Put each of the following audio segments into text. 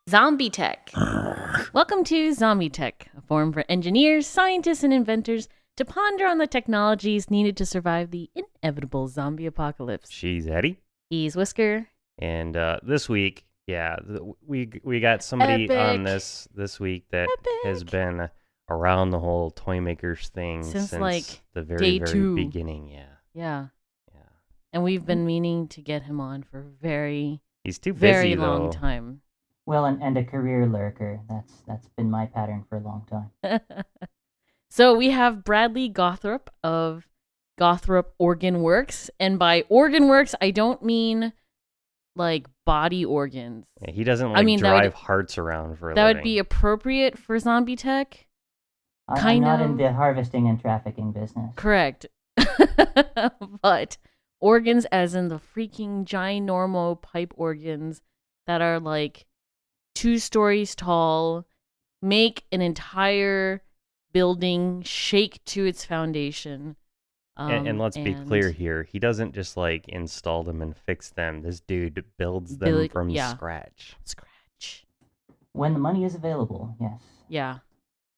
ZombieTech. Welcome to ZombieTech, a forum for engineers, scientists, and inventors to ponder on the technologies needed to survive the inevitable zombie apocalypse. She's Eddie. He's Whisker. And this week, we got somebody on this week that has been around the whole toy makers thing since like the very day 2. beginning. Yeah. And we've been meaning to get him on for he's too busy, very long time. Well, and a career lurker. That's been my pattern for a long time. So we have Bradley Gawthrop of Gawthrop Organ Works. And by organ works, I don't mean like body organs. Yeah, he doesn't drive hearts around for a living. That would be appropriate for ZombieTech. I'm not in the harvesting and trafficking business. Correct. But organs as in the freaking ginormo pipe organs that are like 2 stories tall, make an entire building shake to its foundation. And let's be clear here. He doesn't just like install them and fix them. This dude builds them from scratch. When the money is available, yes. Yeah.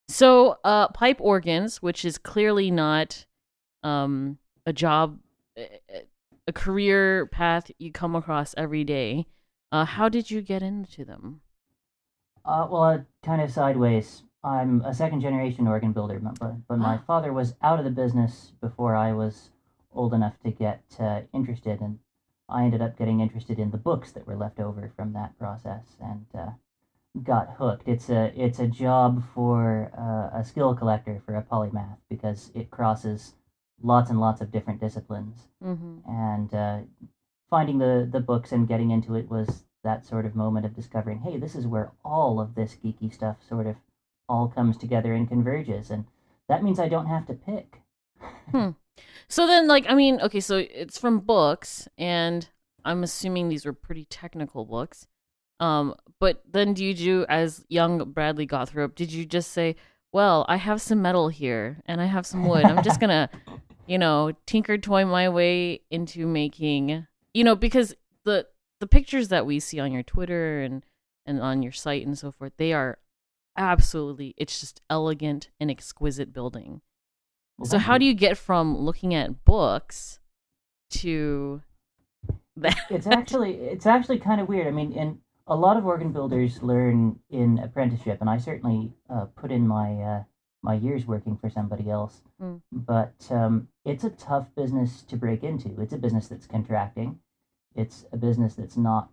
So pipe organs, which is clearly not a job, a career path you come across every day. How did you get into them? Well, kind of sideways. I'm a second-generation organ builder, but my father was out of the business before I was old enough to get interested, and I ended up getting interested in the books that were left over from that process, and got hooked. It's a job for a skill collector, for a polymath, because it crosses lots and lots of different disciplines. Mm-hmm. And finding the books and getting into it was that sort of moment of discovering, hey, this is where all of this geeky stuff sort of all comes together and converges, and that means I don't have to pick. So then, okay, so it's from books, and I'm assuming these were pretty technical books. But then do you as young Bradley Gawthrop, did you just say, well, I have some metal here, and I have some wood. I'm just gonna, Tinkertoy my way into making, because the pictures that we see on your Twitter and on your site and so forth, they are absolutely, it's just elegant and exquisite building. Well, so how do you get from looking at books to that? It's actually kind of weird. I mean, and a lot of organ builders learn in apprenticeship, and I certainly put in my my years working for somebody else. But it's a tough business to break into. It's a business that's contracting. It's a business that's not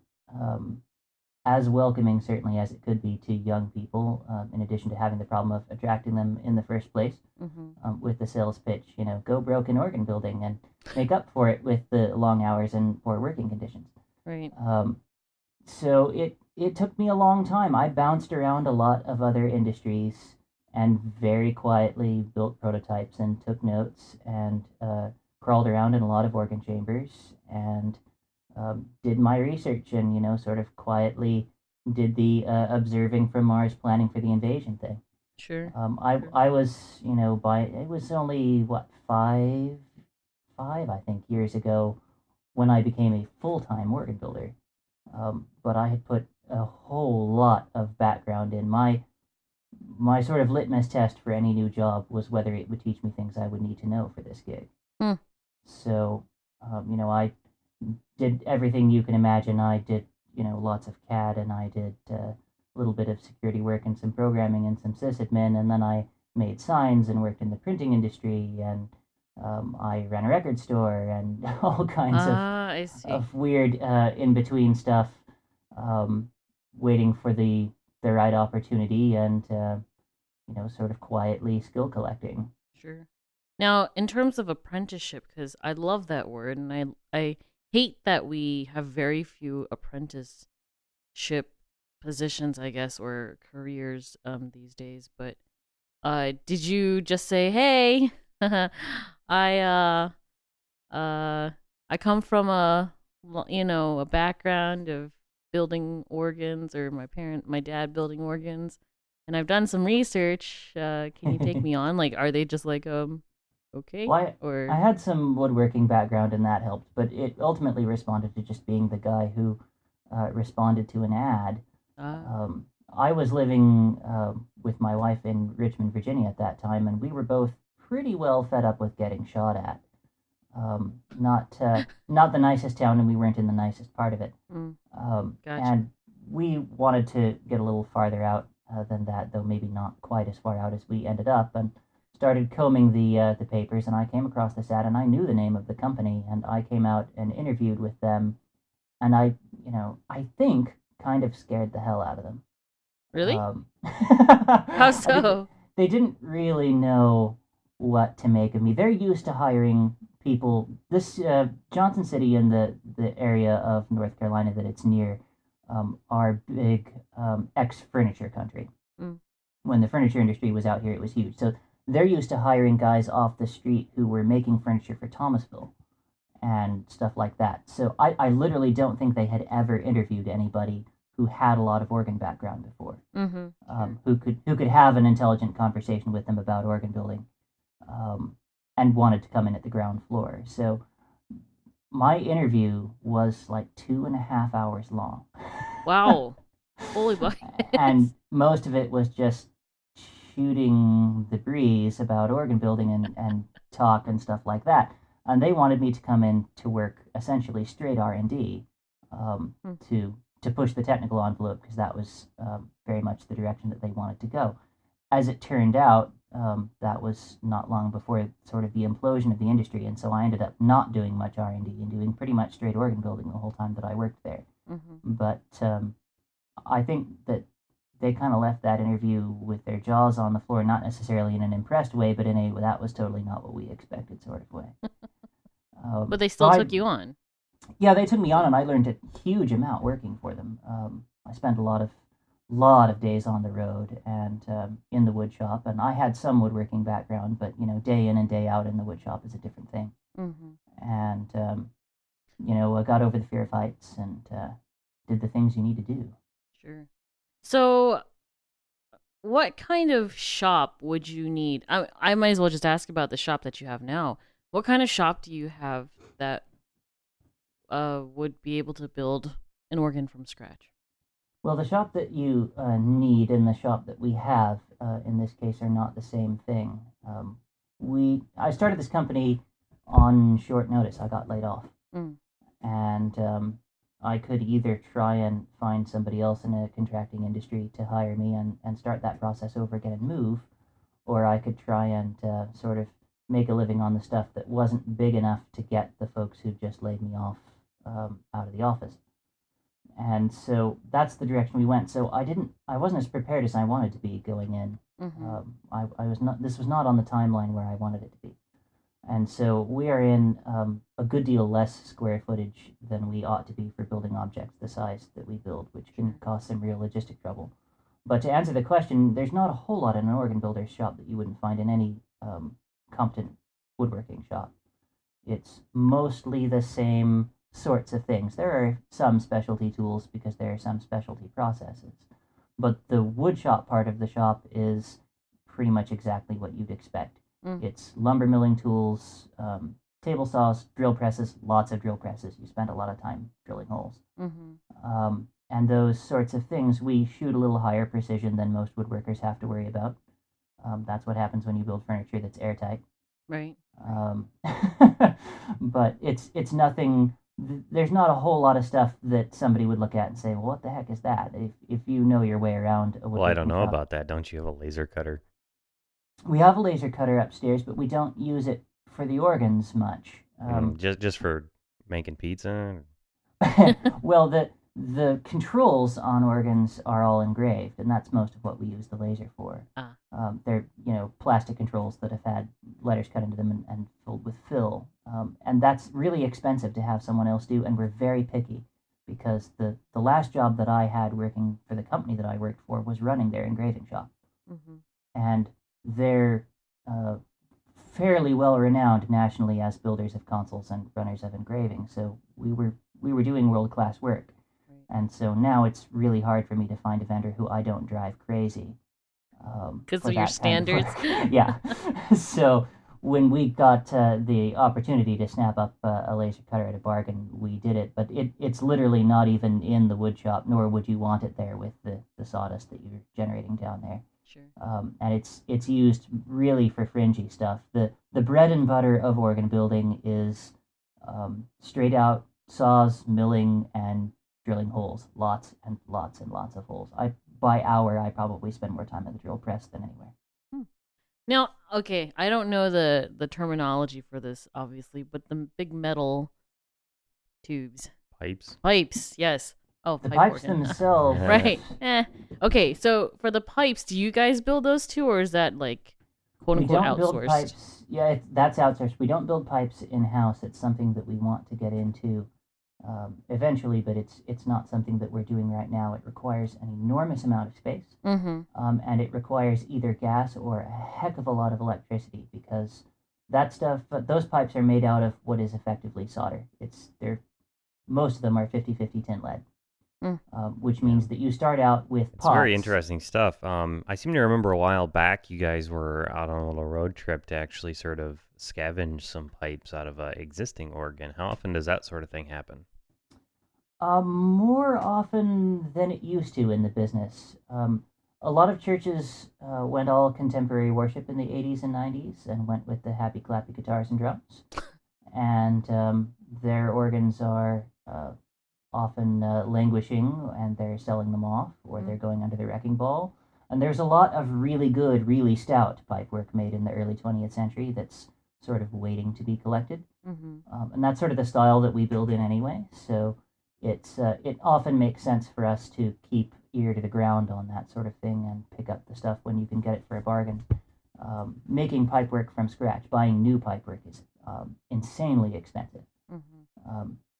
as welcoming, certainly, as it could be to young people, in addition to having the problem of attracting them in the first place, with the sales pitch, go broke in organ building and make up for it with the long hours and poor working conditions. Right. So it took me a long time. I bounced around a lot of other industries and very quietly built prototypes and took notes and crawled around in a lot of organ chambers and did my research and, sort of quietly did the observing from Mars, planning for the invasion thing. Sure. I was, it was only, five, I think, years ago when I became a full-time organ builder. But I had put a whole lot of background in. My sort of litmus test for any new job was whether it would teach me things I would need to know for this gig. So, I did everything you can imagine. I did, lots of CAD, and I did a little bit of security work and some programming and some sysadmin, and then I made signs and worked in the printing industry, and I ran a record store and all kinds of weird in-between stuff, waiting for the right opportunity and, sort of quietly skill collecting. Sure. Now, in terms of apprenticeship, because I love that word, and I hate that we have very few apprenticeship positions, I guess, or careers these days. But did you just say, "Hey, I come from a background of building organs, or my dad building organs, and I've done some research. Can you take me on?" Like, are they just like, okay? Well, Or I had some woodworking background and that helped, but it ultimately responded to just being the guy who responded to an ad. I was living with my wife in Richmond, Virginia at that time, and we were both pretty well fed up with getting shot at. Not the nicest town, and we weren't in the nicest part of it. Gotcha. And we wanted to get a little farther out than that, though maybe not quite as far out as we ended up, and started combing the papers, and I came across this ad, and I knew the name of the company, and I came out and interviewed with them, and I think kind of scared the hell out of them. Really? How so? They didn't really know what to make of me. They're used to hiring people. This Johnson City and the area of North Carolina that it's near are big ex-furniture country. When the furniture industry was out here, it was huge. So they're used to hiring guys off the street who were making furniture for Thomasville and stuff like that. So I literally don't think they had ever interviewed anybody who had a lot of organ background before, who could have an intelligent conversation with them about organ building, and wanted to come in at the ground floor. So my interview was like 2.5 hours long. Wow. Holy buckets. And most of it was just shooting the breeze about organ building and talk and stuff like that. And they wanted me to come in to work essentially straight R&D to push the technical envelope, because that was very much the direction that they wanted to go. As it turned out, that was not long before sort of the implosion of the industry, and so I ended up not doing much R&D and doing pretty much straight organ building the whole time that I worked there. But I think that they kind of left that interview with their jaws on the floor, not necessarily in an impressed way, but in a that was totally not what we expected sort of way. But they still took you on. Yeah, they took me on, and I learned a huge amount working for them. I spent a lot of days on the road and in the wood shop, and I had some woodworking background, but day in and day out in the wood shop is a different thing. And I got over the fear of heights and did the things you need to do. Sure. So, what kind of shop would you need? I might as well just ask about the shop that you have now. What kind of shop do you have that would be able to build an organ from scratch? Well, the shop that you need and the shop that we have, in this case, are not the same thing. I started this company on short notice. I got laid off. And I could either try and find somebody else in a contracting industry to hire me and start that process over again and move, or I could try and sort of make a living on the stuff that wasn't big enough to get the folks who just laid me off out of the office. And so that's the direction we went. So I wasn't as prepared as I wanted to be going in. This was not on the timeline where I wanted it to be. And so we are in a good deal less square footage than we ought to be for building objects the size that we build, which can cause some real logistic trouble. But to answer the question, there's not a whole lot in an organ builder's shop that you wouldn't find in any competent woodworking shop. It's mostly the same sorts of things. There are some specialty tools because there are some specialty processes. But the wood shop part of the shop is pretty much exactly what you'd expect. It's lumber milling tools, table saws, drill presses, lots of drill presses. You spend a lot of time drilling holes. And those sorts of things, we shoot a little higher precision than most woodworkers have to worry about. That's what happens when you build furniture that's airtight. Right. But it's nothing. There's not a whole lot of stuff that somebody would look at and say, well, what the heck is that? If you know your way around a woodworking Well, I don't know shop. about that. Don't you have a laser cutter? We have a laser cutter upstairs, but we don't use it for the organs much. Just for making pizza? Well, the controls on organs are all engraved, and that's most of what we use the laser for. They're plastic controls that have had letters cut into them and filled with fill, and that's really expensive to have someone else do, and we're very picky because the last job that I had working for the company that I worked for was running their engraving shop, and they're fairly well renowned nationally as builders of consoles and runners of engraving. So we were doing world class work, and so now it's really hard for me to find a vendor who I don't drive crazy. Because of your standards. Yeah. So when we got the opportunity to snap up a laser cutter at a bargain, we did it. But it's literally not even in the wood shop, nor would you want it there with the sawdust that you're generating down there. Sure. And it's used really for fringy stuff. The bread and butter of organ building is straight out saws, milling, and drilling holes. Lots and lots and lots of holes. By hour, I probably spend more time at the drill press than anywhere. Now, okay, I don't know the terminology for this, obviously, but the big metal tubes. Pipes, yes. Oh, the pipe pipes organ. themselves. Right. Okay, so for the pipes, do you guys build those too, or is that like quote unquote outsourced? Build pipes. Yeah, that's outsourced. We don't build pipes in house. It's something that we want to get into eventually, but it's not something that we're doing right now. It requires an enormous amount of space, and it requires either gas or a heck of a lot of electricity because that stuff. Those pipes are made out of what is effectively solder. Most of them are 50-50 tin lead. Which means that you start out with pots. It's very interesting stuff. I seem to remember a while back you guys were out on a little road trip to actually sort of scavenge some pipes out of an existing organ. How often does that sort of thing happen? More often than it used to in the business. A lot of churches went all contemporary worship in the 80s and 90s and went with the happy clappy guitars and drums. And their organs are often languishing, and they're selling them off, or they're going under the wrecking ball. And there's a lot of really good, really stout pipework made in the early 20th century that's sort of waiting to be collected. And that's sort of the style that we build in anyway. So it often makes sense for us to keep ear to the ground on that sort of thing and pick up the stuff when you can get it for a bargain. Making pipework from scratch, buying new pipework is insanely expensive.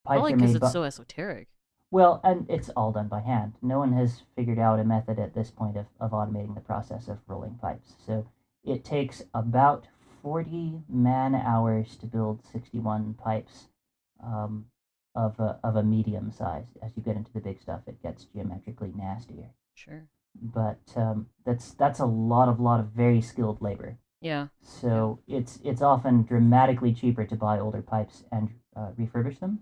Probably because it's so esoteric. Well, and it's all done by hand. No one has figured out a method at this point of automating the process of rolling pipes. So it takes about 40 man-hours to build 61 pipes of a medium size. As you get into the big stuff, it gets geometrically nastier. Sure. But that's a lot of very skilled labor. Yeah. So it's often dramatically cheaper to buy older pipes and refurbish them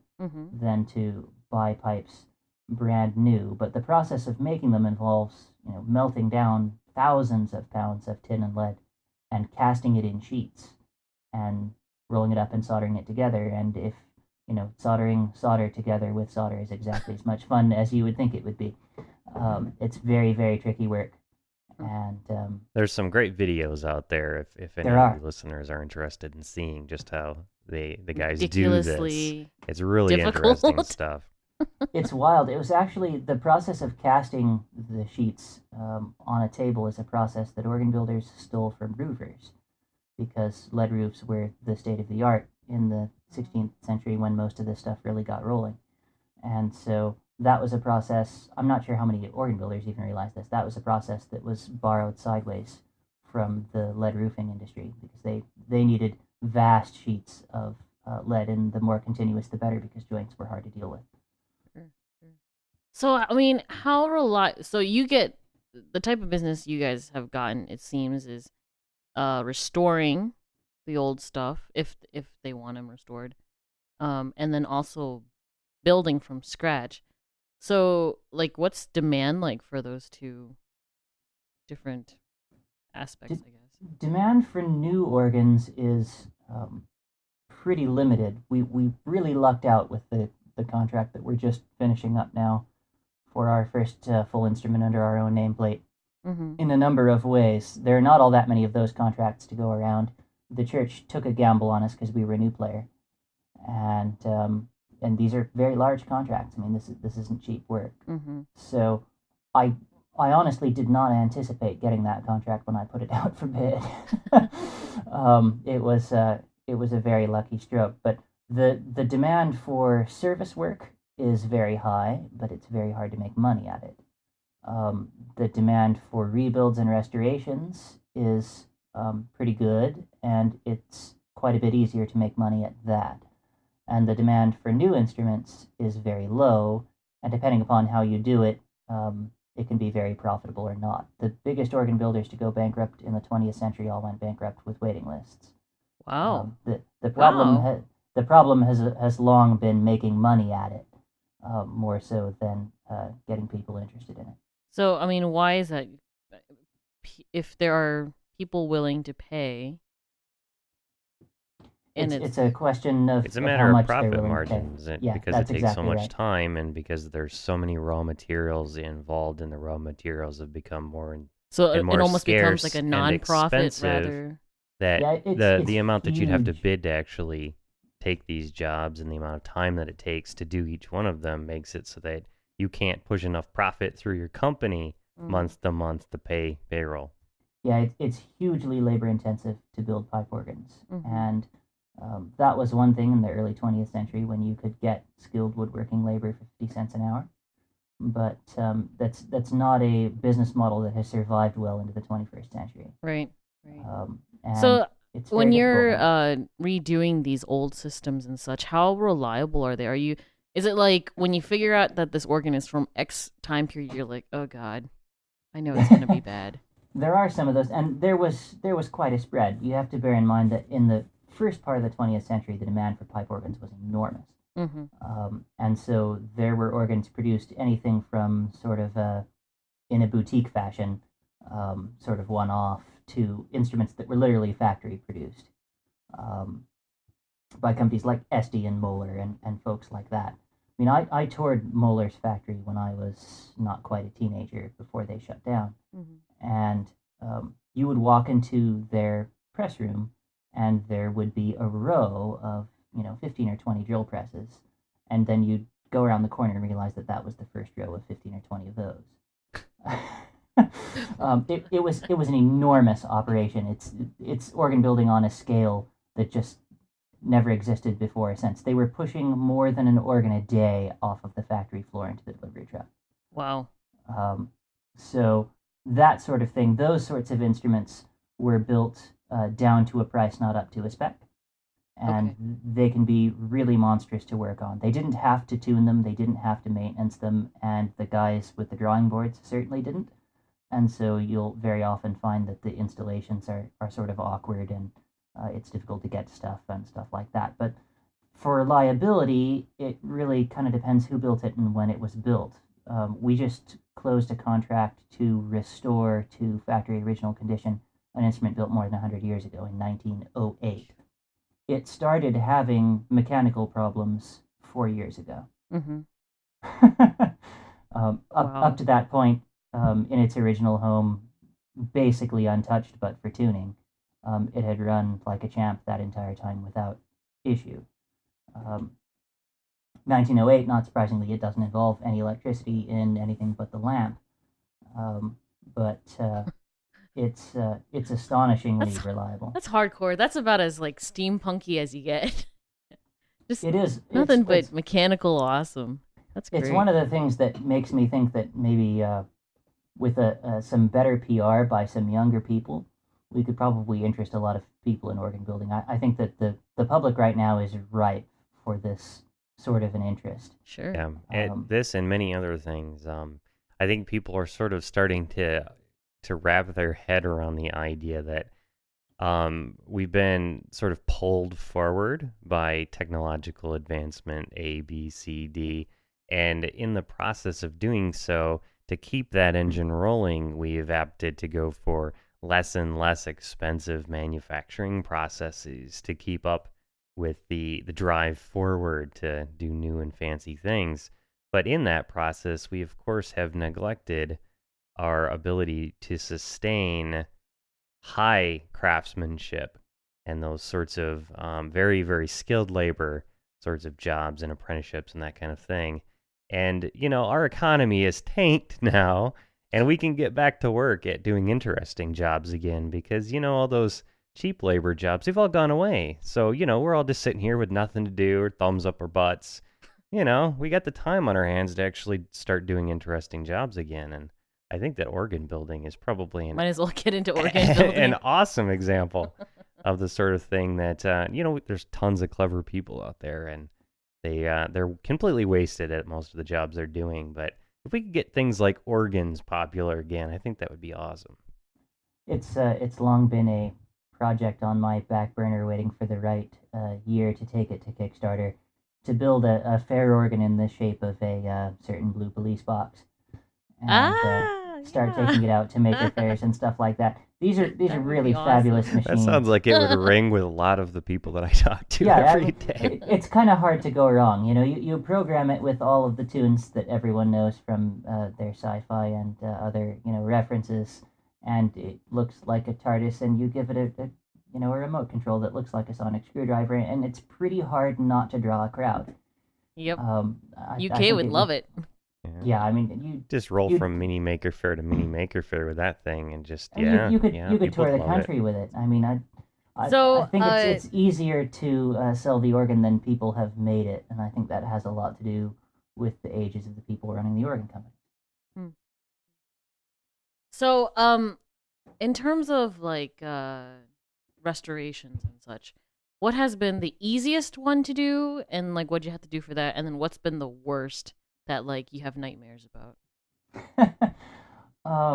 than to buy pipes brand new. But the process of making them involves melting down thousands of pounds of tin and lead and casting it in sheets and rolling it up and soldering it together. And if soldering solder together with solder is exactly as much fun as you would think it would be, it's very, very tricky work. And there's some great videos out there if any of your listeners are interested in seeing just how the guys do this. It's really interesting stuff. It's wild. It was actually the process of casting the sheets on a table is a process that organ builders stole from roofers, because lead roofs were the state of the art in the 16th century when most of this stuff really got rolling. And so that was a process. I'm not sure how many organ builders even realize this. That was a process that was borrowed sideways from the lead roofing industry, because they needed vast sheets of lead, and the more continuous the better, because joints were hard to deal with. So I mean, so you get the type of business you guys have gotten, it seems, is restoring the old stuff if they want them restored, and then also building from scratch. So, like, what's demand like for those two different aspects, I guess? Demand for new organs is pretty limited. We really lucked out with the contract that we're just finishing up now for our first full instrument under our own nameplate. In a number of ways. There are not all that many of those contracts to go around. The church took a gamble on us because we were a new player. And these are very large contracts. I mean, this isn't cheap work. So I honestly did not anticipate getting that contract when I put it out for bid. It was a very lucky stroke. But the demand for service work is very high, but it's very hard to make money at it. The demand for rebuilds and restorations is pretty good, and it's quite a bit easier to make money at that. And the demand for new instruments is very low, and depending upon how you do it, it can be very profitable or not. The biggest organ builders to go bankrupt in the 20th century all went bankrupt with waiting lists. Wow. The problem Wow. the problem has long been making money at it, more so than getting people interested in it. So, I mean, why is that? If there are people willing to pay, and It's a question It's a of how matter of much they're profit willing to pay. margins Yeah, because it that's takes so exactly much right. time and because there's so many raw materials involved and the raw materials have become more so and it more almost becomes like scarce a and non-profit expensive rather. that Yeah, it's the amount that you'd have to huge. bid to actually take these jobs and the amount of time that it takes to do each one of them makes it so that you can't push enough profit through your company Mm. month to pay payroll. Yeah, it's hugely labor intensive to build pipe organs, Mm-hmm. and that was one thing in the early 20th century when you could get skilled woodworking labor for 50 cents an hour. But that's not a business model that has survived well into the 21st century, Right. Right. and So, it's when very difficult you're now. redoing these old systems and such, how reliable are they? Are you? Is it like when you figure out that this organ is from X time period, you're like, oh God, I know it's gonna be bad. There are some of those, and there was quite a spread. You have to bear in mind that in the first part of the 20th century, the demand for pipe organs was enormous. Mm-hmm. And so there were organs produced anything from sort of in a boutique fashion, sort of one off, to instruments that were literally factory produced, um, by companies like Esty and Moeller and folks like that. I mean, I toured Moeller's factory when I was not quite a teenager before they shut down. Mm-hmm. And you would walk into their press room, and there would be a row of 15 or 20 drill presses, and then you'd go around the corner and realize that that was the first row of 15 or 20 of those. It was an enormous operation. It's organ building on a scale that just never existed before or since. They were pushing more than an organ a day off of the factory floor into the delivery truck. Wow. Um, so that sort of thing, those sorts of instruments were built down to a price, not up to a spec. Okay. And they can be really monstrous to work on. They didn't have to tune them, they didn't have to maintenance them, and the guys with the drawing boards certainly didn't. And so you'll very often find that the installations are sort of awkward, and it's difficult to get stuff and stuff like that. But for liability, it really kind of depends who built it and when it was built. We just closed a contract to restore to factory original condition an instrument built more than 100 years ago in 1908. It started having mechanical problems 4 years ago. Mm-hmm. Up Wow. to that point, in its original home, basically untouched but for tuning, it had run like a champ that entire time without issue. Um, 1908, not surprisingly, it doesn't involve any electricity in anything but the lamp, but it's astonishingly That's reliable. that's hardcore. That's about as like steampunky as you get. Just It is. nothing but mechanical awesome. That's It's great. one of the things that makes me think that maybe with some better PR by some younger people, we could probably interest a lot of people in organ building. I think that the public right now is ripe for this sort of an interest. Sure. Yeah, Um, this and many other things. I think people are sort of starting to wrap their head around the idea that we've been sort of pulled forward by technological advancement A, B, C, D, and in the process of doing so, to keep that engine rolling, we've opted to go for less and less expensive manufacturing processes to keep up with the drive forward to do new and fancy things. But in that process, we of course have neglected our ability to sustain high craftsmanship and those sorts of very, very skilled labor sorts of jobs and apprenticeships and that kind of thing. And, our economy is tanked now, and we can get back to work at doing interesting jobs again because, all those cheap labor jobs, they've all gone away. So, we're all just sitting here with nothing to do or thumbs up our butts. We got the time on our hands to actually start doing interesting jobs again. And I think that organ building is probably Might as well get into organ an building. awesome example of the sort of thing that there's tons of clever people out there, and they're completely wasted at most of the jobs they're doing. But if we could get things like organs popular again, I think that would be awesome. it's long been project on my back burner, waiting for the right year to take it to Kickstarter, to build a fair organ in the shape of a certain blue police box, and start Yeah. taking it out to maker fairs and stuff like that. These are That would be really awesome. fabulous That machines. sounds like it would ring with a lot of the people that I talk to Yeah, every day. it's kind of hard to go wrong. You know, you program it with all of the tunes that everyone knows from their sci-fi and other references, and it looks like a TARDIS, and you give it a remote control that looks like a sonic screwdriver, and it's pretty hard not to draw a crowd. Yep. I UK think would love it. Yeah, I mean, you just roll you'd- from mini maker fair to mini maker fair with that thing, and just and you could people tour the love country with it. I mean, I So, think it's easier to sell the organ than people have made it, and I think that has a lot to do with the ages of the people running the organ company. So, in terms of like restorations and such, what has been the easiest one to do, and like what you have to do for that, and then what's been the worst that like you have nightmares about,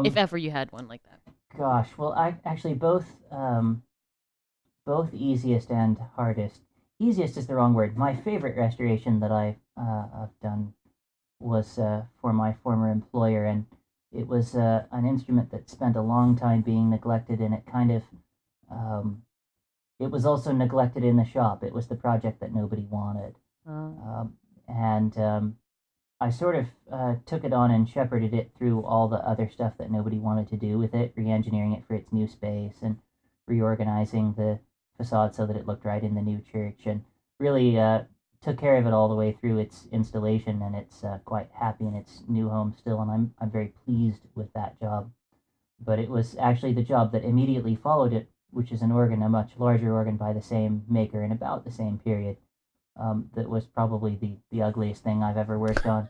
if ever you had one like that? Gosh, well, I actually both easiest and hardest. Easiest is the wrong word. My favorite restoration that I've done was for my former employer, and it was an instrument that spent a long time being neglected, and it kind of it was also neglected in the shop. It was the project that nobody wanted, and I sort of took it on and shepherded it through all the other stuff that nobody wanted to do with it, re-engineering it for its new space and reorganizing the facade so that it looked right in the new church, and really took care of it all the way through its installation, and it's quite happy in its new home still, and I'm very pleased with that job. But it was actually the job that immediately followed it, which is an organ, a much larger organ by the same maker in about the same period, that was probably the ugliest thing I've ever worked on.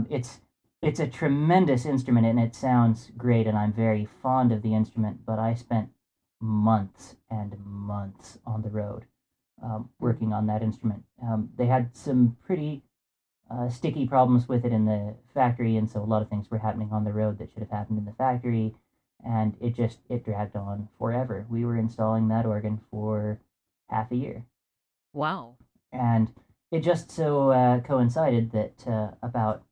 It's a tremendous instrument, and it sounds great, and I'm very fond of the instrument, but I spent months and months on the road working on that instrument. They had some pretty sticky problems with it in the factory, and so a lot of things were happening on the road that should have happened in the factory, and it dragged on forever. We were installing that organ for half a year. Wow. And it just so coincided that about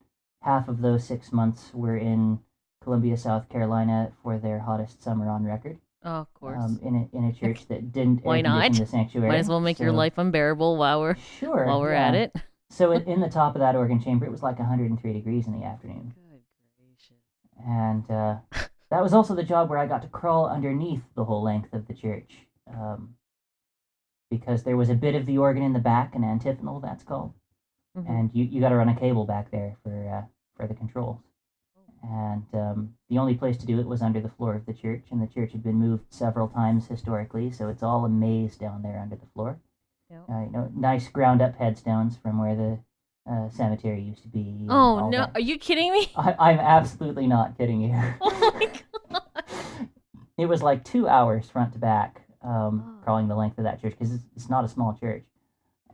half of those 6 months were in Columbia, South Carolina for their hottest summer on record. Oh, of course. In a church that didn't Why air not? condition the sanctuary. Might as well make your life unbearable while we're yeah. at it. So in the top of that organ chamber, it was like 103 degrees in the afternoon. Good gracious. And that was also the job where I got to crawl underneath the whole length of the church, because there was a bit of the organ in the back, an antiphonal, that's called, and you got to run a cable back there for the controls. And the only place to do it was under the floor of the church, and the church had been moved several times historically, so it's all a maze down there under the floor. Yep. Nice ground-up headstones from where the cemetery used to be. Oh, no. That. Are you kidding me? I'm absolutely not kidding you. Oh, my God. It was like 2 hours front to back, crawling the length of that church, because it's not a small church,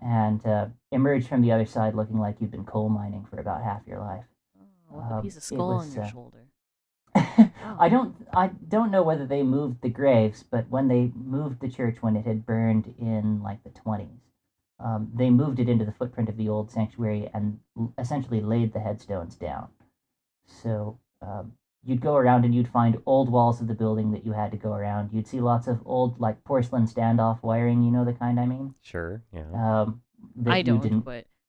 and emerged from the other side looking like you've been coal mining for about half your life. With a piece of skull on your shoulder. I don't know whether they moved the graves, but when they moved the church when it had burned in like the 20s, they moved it into the footprint of the old sanctuary and essentially laid the headstones down. So you'd go around and you'd find old walls of the building that you had to go around. You'd see lots of old like porcelain standoff wiring, you know the kind I mean? Sure, yeah.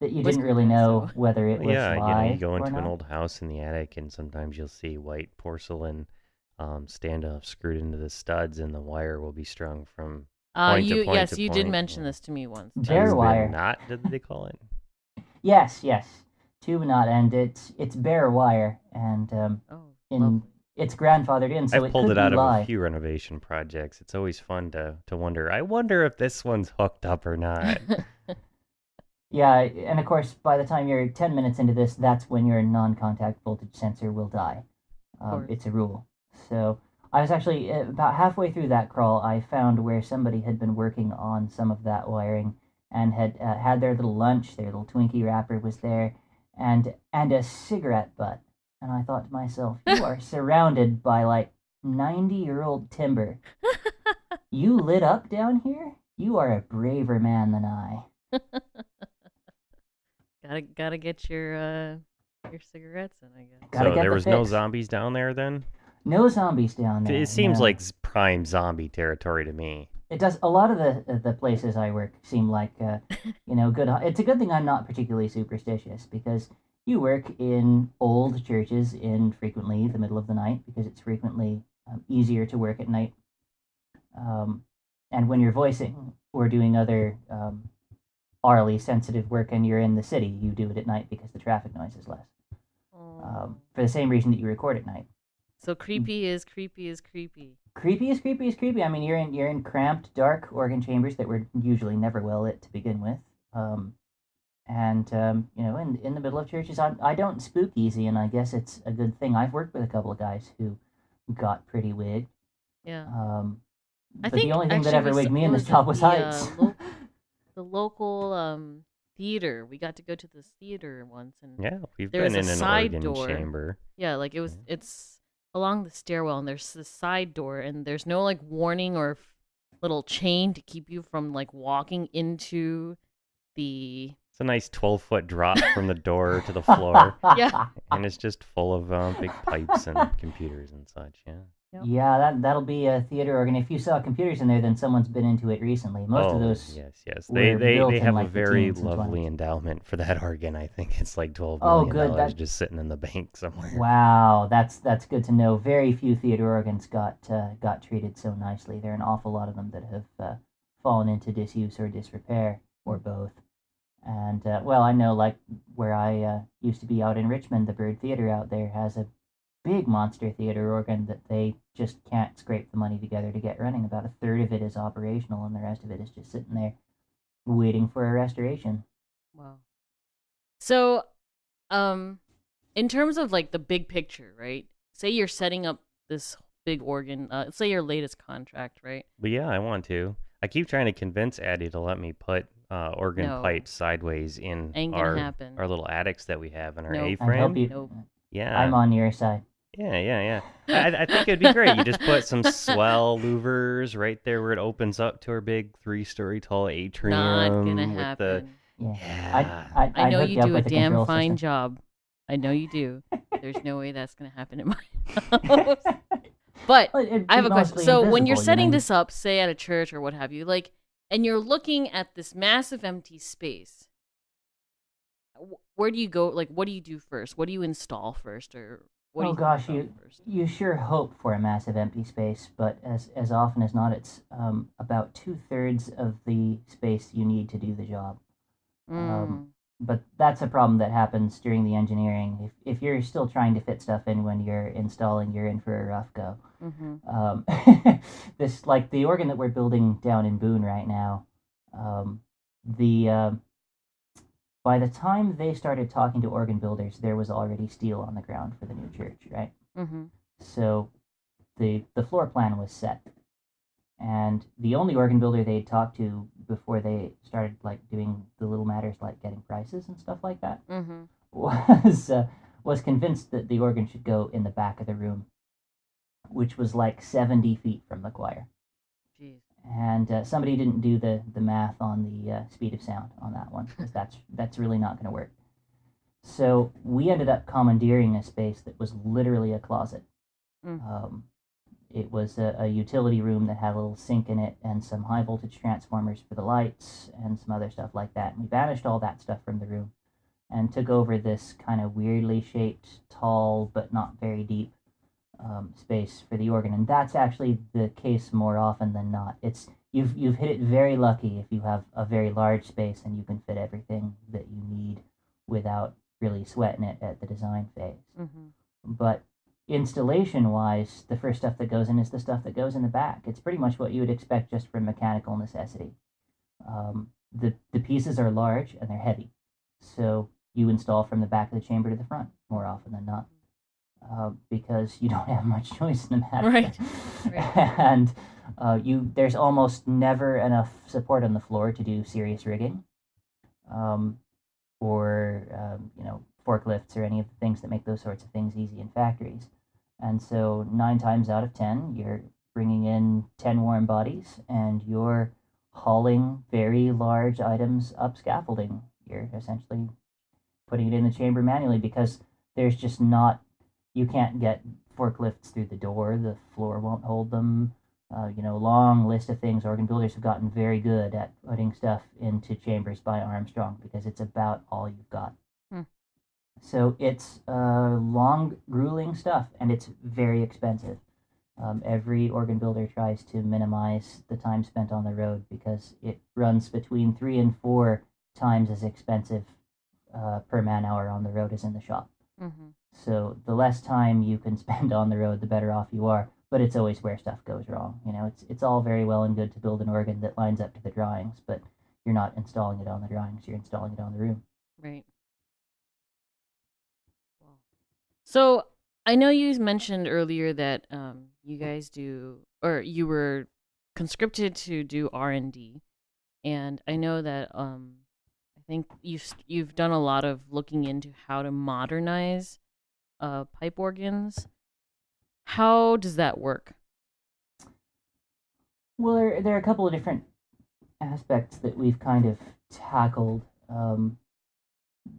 That you didn't really know whether it was live you go into or an not. old house in the attic, and sometimes you'll see white porcelain standoff screwed into the studs, and the wire will be strung from point to point yes, to you point. did mention this to me once. Bare wire. Knot, did they call it? Yes, tube knot, and it's bare wire, and lovely. it's grandfathered in, so I've it pulled could it out be of live. a few renovation projects. It's always fun to wonder. I wonder if this one's hooked up or not. Yeah, and of course, by the time you're 10 minutes into this, that's when your non-contact voltage sensor will die. It's a rule. So I was actually, about halfway through that crawl, I found where somebody had been working on some of that wiring and had had their little lunch, their little Twinkie wrapper was there, and a cigarette butt. And I thought to myself, you are surrounded by like 90-year-old timber. You lit up down here? You are a braver man than I. Gotta get your cigarettes in, I guess. Gotta So get there the was no fix. zombies down there then? No zombies down there. It seems no. like prime zombie territory to me. It does. A lot of the places I work seem like good. It's a good thing I'm not particularly superstitious, because you work in old churches in frequently the middle of the night, because it's frequently easier to work at night. And when you're voicing or doing other orally sensitive work and you're in the city, you do it at night because the traffic noise is less. For the same reason that you record at night. So creepy is creepy is creepy. Creepy is creepy is creepy. I mean, you're in cramped, dark organ chambers that were usually never well lit to begin with. In the middle of churches, I don't spook easy, and I guess it's a good thing. I've worked with a couple of guys who got pretty wigged. Yeah. But the only thing that ever wigged me in this job was heights. The local theater. We got to go to this theater once, and Yeah, we've there's been in a an side organ door. chamber. Yeah, like it's along the stairwell, and there's this side door, and there's no like warning or little chain to keep you from like walking into the. It's a nice 12-foot drop from the door to the floor. Yeah. And it's just full of big pipes and computers and such, yeah. Yep. Yeah, that'll be a theater organ. If you saw computers in there, then someone's been into it recently. Most of those. Yes. were They built in, have like, a the very teens and lovely 20s. endowment for that organ. I think it's like $12 Oh, million good. just sitting in the bank somewhere. Wow, that's good to know. Very few theater organs got treated so nicely. There are an awful lot of them that have fallen into disuse or disrepair, or both. And I know, like, where I used to be out in Richmond, the Bird Theater out there has a big monster theater organ that they just can't scrape the money together to get running. About a third of it is operational, and the rest of it is just sitting there waiting for a restoration. Wow. So, in terms of like the big picture, right? Say you're setting up this big organ. Say your latest contract, right? But yeah, I want to. I keep trying to convince Addie to let me put organ No. pipes sideways in Ain't gonna happen. our little attics that we have in our Nope. I A-frame. hope you. Nope. Yeah. I'm on your side. Yeah. I think it'd be great. You just put some swell louvers right there where it opens up to our big 3-story tall atrium. Not gonna with happen. Yeah. I know hook you up do a with the damn control fine system. job. I know you do. There's no way that's gonna happen in my house. But Well, it'd I have be a question. mostly So when you're invisible, setting know? this up, say at a church or what have you, like, and you're looking at this massive empty space, where do you go? Like, what do you do first? What do you install first, or what do Oh you gosh, think about first? you sure hope for a massive empty space, but as often as not, it's about 2/3 of the space you need to do the job. But that's a problem that happens during the engineering. If you're still trying to fit stuff in when you're installing, you're in for a rough go. This, like the organ that we're building down in Boone right now, by the time they started talking to organ builders, there was already steel on the ground for the new church, right? So the floor plan was set, and the only organ builder they'd talked to before they started like doing the little matters like getting prices and stuff like that was convinced that the organ should go in the back of the room, which was like 70 feet from the choir. Jeez. And somebody didn't do the math on the speed of sound on that one, because that's really not going to work. So we ended up commandeering a space that was literally a closet. It was a utility room that had a little sink in it and some high voltage transformers for the lights and some other stuff like that. And we banished all that stuff from the room and took over this kind of weirdly shaped, tall but not very deep space for the organ. And that's actually the case more often than not. You've hit it very lucky if you have a very large space and you can fit everything that you need without really sweating it at the design phase. But installation wise, the first stuff that goes in is the stuff that goes in the back. It's pretty much what you would expect just from mechanical necessity. The pieces are large and they're heavy, so you install from the back of the chamber to the front more often than not, because you don't have much choice in the matter. Right. And there's almost never enough support on the floor to do serious rigging, or forklifts or any of the things that make those sorts of things easy in factories. And so 9 times out of 10, you're bringing in 10 warm bodies and you're hauling very large items up scaffolding. You're essentially putting it in the chamber manually because there's just not, you can't get forklifts through the door, the floor won't hold them. Long list of things. Organ builders have gotten very good at putting stuff into chambers by Armstrong because it's about all you've got. So it's long, grueling stuff, and it's very expensive. Every organ builder tries to minimize the time spent on the road because it runs between 3 and 4 times as expensive per man hour on the road as in the shop. Mm-hmm. So the less time you can spend on the road, the better off you are. But it's always where stuff goes wrong. It's all very well and good to build an organ that lines up to the drawings, but you're not installing it on the drawings. You're installing it on the room. Right. So I know you mentioned earlier that you guys do, or you were conscripted to do R&D, and I know that I think you've done a lot of looking into how to modernize pipe organs. How does that work? Well, there are a couple of different aspects that we've kind of tackled.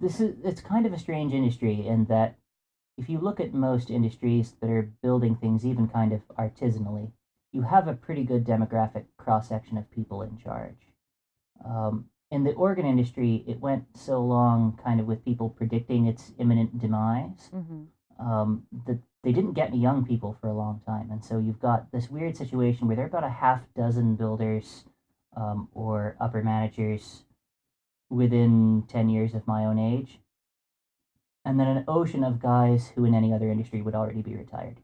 It's kind of a strange industry in that if you look at most industries that are building things even kind of artisanally, you have a pretty good demographic cross-section of people in charge. In the organ industry, it went so long kind of with people predicting its imminent demise that they didn't get any young people for a long time. And so you've got this weird situation where there are about a half dozen builders or upper managers within 10 years of my own age, and then an ocean of guys who in any other industry would already be retired.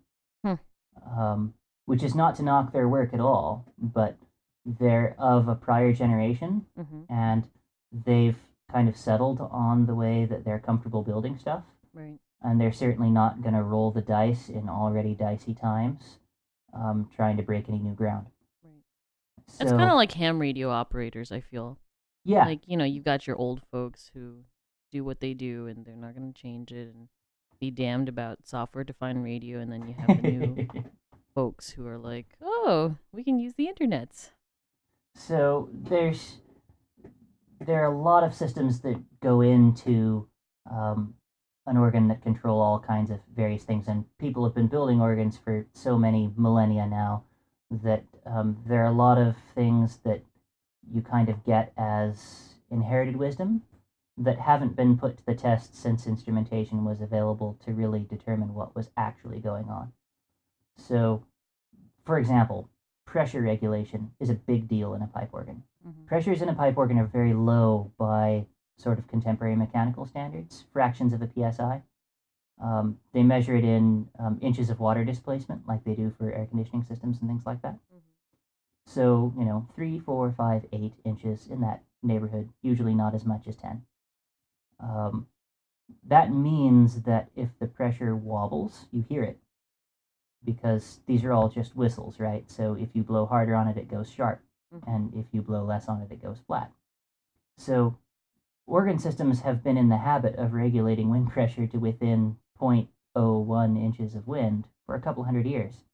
Which is not to knock their work at all, but they're of a prior generation, and they've kind of settled on the way that they're comfortable building stuff. Right. And they're certainly not going to roll the dice in already dicey times, trying to break any new ground. Right. So, It's kind of like ham radio operators, I feel. Yeah. Like, you've got your old folks who do what they do and they're not going to change it and be damned about software-defined radio, and then you have the new folks who are like, oh, we can use the internets. So there are a lot of systems that go into an organ that control all kinds of various things, and people have been building organs for so many millennia now that there are a lot of things that you kind of get as inherited wisdom that haven't been put to the test since instrumentation was available to really determine what was actually going on. So, for example, pressure regulation is a big deal in a pipe organ. Pressures in a pipe organ are very low by sort of contemporary mechanical standards, fractions of a psi. They measure it in inches of water displacement, like they do for air conditioning systems and things like that. So, 3, 4, 5, 8 inches in that neighborhood, usually not as much as 10. That means that if the pressure wobbles, you hear it, because these are all just whistles, right? So if you blow harder on it, it goes sharp, and if you blow less on it, it goes flat. So organ systems have been in the habit of regulating wind pressure to within 0.01 inches of wind for a couple hundred years.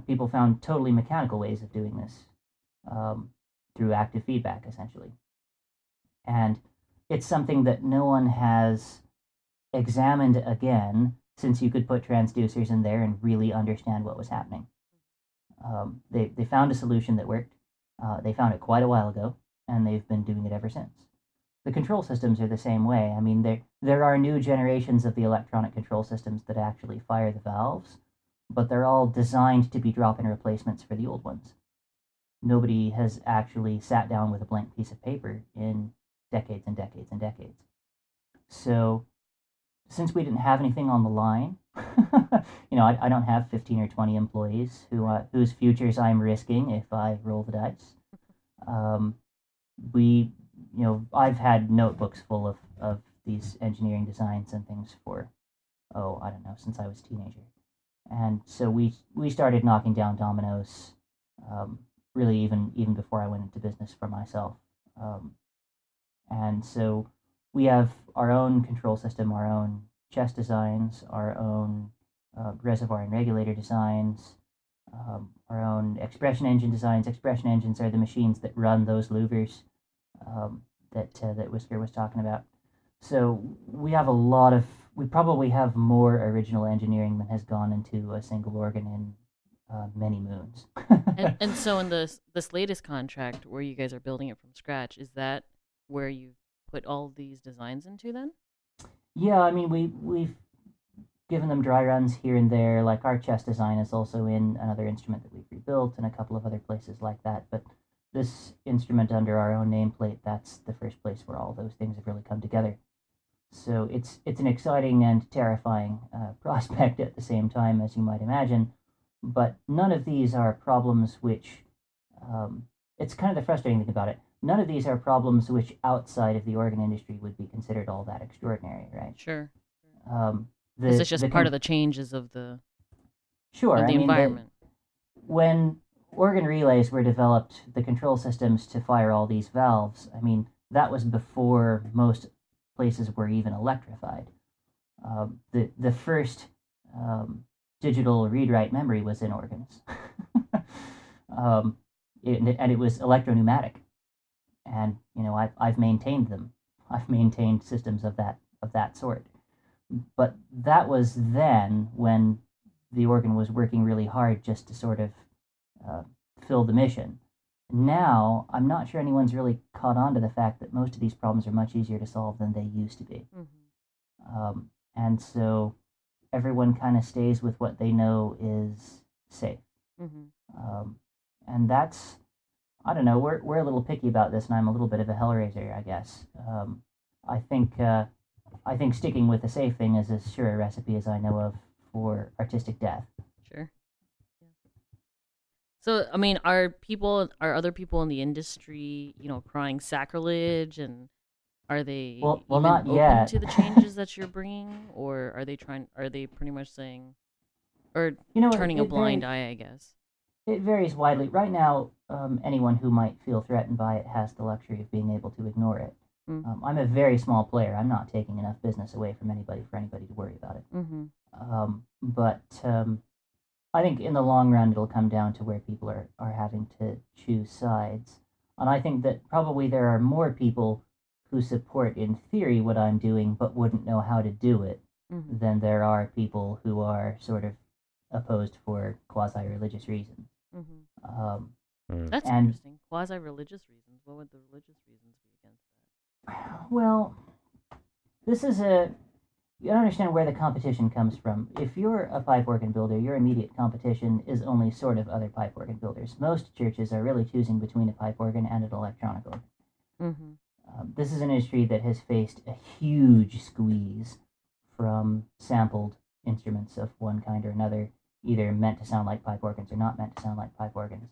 People found totally mechanical ways of doing this through active feedback, essentially. And it's something that no one has examined again since you could put transducers in there and really understand what was happening. They found a solution that worked. They found it quite a while ago, and they've been doing it ever since. The control systems are the same way. I mean, there are new generations of the electronic control systems that actually fire the valves, but they're all designed to be drop-in replacements for the old ones. Nobody has actually sat down with a blank piece of paper in decades and decades and decades. So, since we didn't have anything on the line, I don't have 15 or 20 employees whose futures I'm risking if I roll the dice. I've had notebooks full of these engineering designs and things for, since I was a teenager. And so we started knocking down dominoes, really even before I went into business for myself. And so we have our own control system, our own chest designs, our own reservoir and regulator designs. our own expression engine designs. Expression engines are the machines that run those louvers that Whisker was talking about. So we probably have more original engineering than has gone into a single organ in many moons. And so in this latest contract where you guys are building it from scratch, is that where you put all these designs into then? Yeah, I mean we've given them dry runs here and there. Like our chest design is also in another instrument that we've rebuilt and a couple of other places like that. But this instrument under our own nameplate, that's the first place where all those things have really come together. So it's an exciting and terrifying prospect at the same time, as you might imagine. But none of these are problems which, it's kind of the frustrating thing about it. None of these are problems which outside of the organ industry would be considered all that extraordinary, right? Sure. Um, This is just part of the changes of the environment. When organ relays were developed, the control systems to fire all these valves, I mean, that was before most places were even electrified. The first digital read-write memory was in organs. And it was electro-pneumatic. And, I've maintained them. I've maintained systems of that sort. But that was then when the organ was working really hard just to sort of fill the mission. Now, I'm not sure anyone's really caught on to the fact that most of these problems are much easier to solve than they used to be. Mm-hmm. And so everyone kind of stays with what they know is safe. Mm-hmm. And that's, I don't know, we're a little picky about this, and I'm a little bit of a hellraiser, I guess. I think sticking with the safe thing is as sure a recipe as I know of for artistic death. Sure. Yeah. So, I mean, are other people in the industry, crying sacrilege, and are they well even not open yet. to the changes that you're bringing, or are they pretty much saying, or turning a blind eye, I guess? It varies widely. Right now, anyone who might feel threatened by it has the luxury of being able to ignore it. Mm. I'm a very small player. I'm not taking enough business away from anybody for anybody to worry about it. Mm-hmm. But I think in the long run, it'll come down to where people are having to choose sides. And I think that probably there are more people who support, in theory, what I'm doing, but wouldn't know how to do it, Mm-hmm. than there are people who are sort of opposed for quasi-religious reasons. Mm-hmm. That's And interesting. Quasi-religious reasons. What would the religious reasons be against that? well, this is you don't understand where the competition comes from. If you're a pipe organ builder, your immediate competition is only sort of other pipe organ builders. Most churches are really choosing between a pipe organ and an electronic organ. Mm-hmm. This is an industry that has faced a huge squeeze from sampled instruments of one kind or another, either meant to sound like pipe organs or not meant to sound like pipe organs.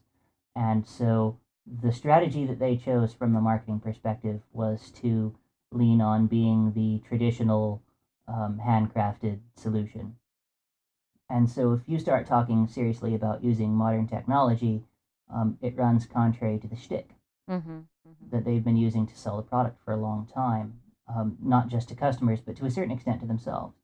And so the strategy that they chose from a marketing perspective was to lean on being the traditional handcrafted solution. And so if you start talking seriously about using modern technology, it runs contrary to the shtick Mm-hmm. Mm-hmm. that they've been using to sell the product for a long time, not just to customers, but to a certain extent to themselves.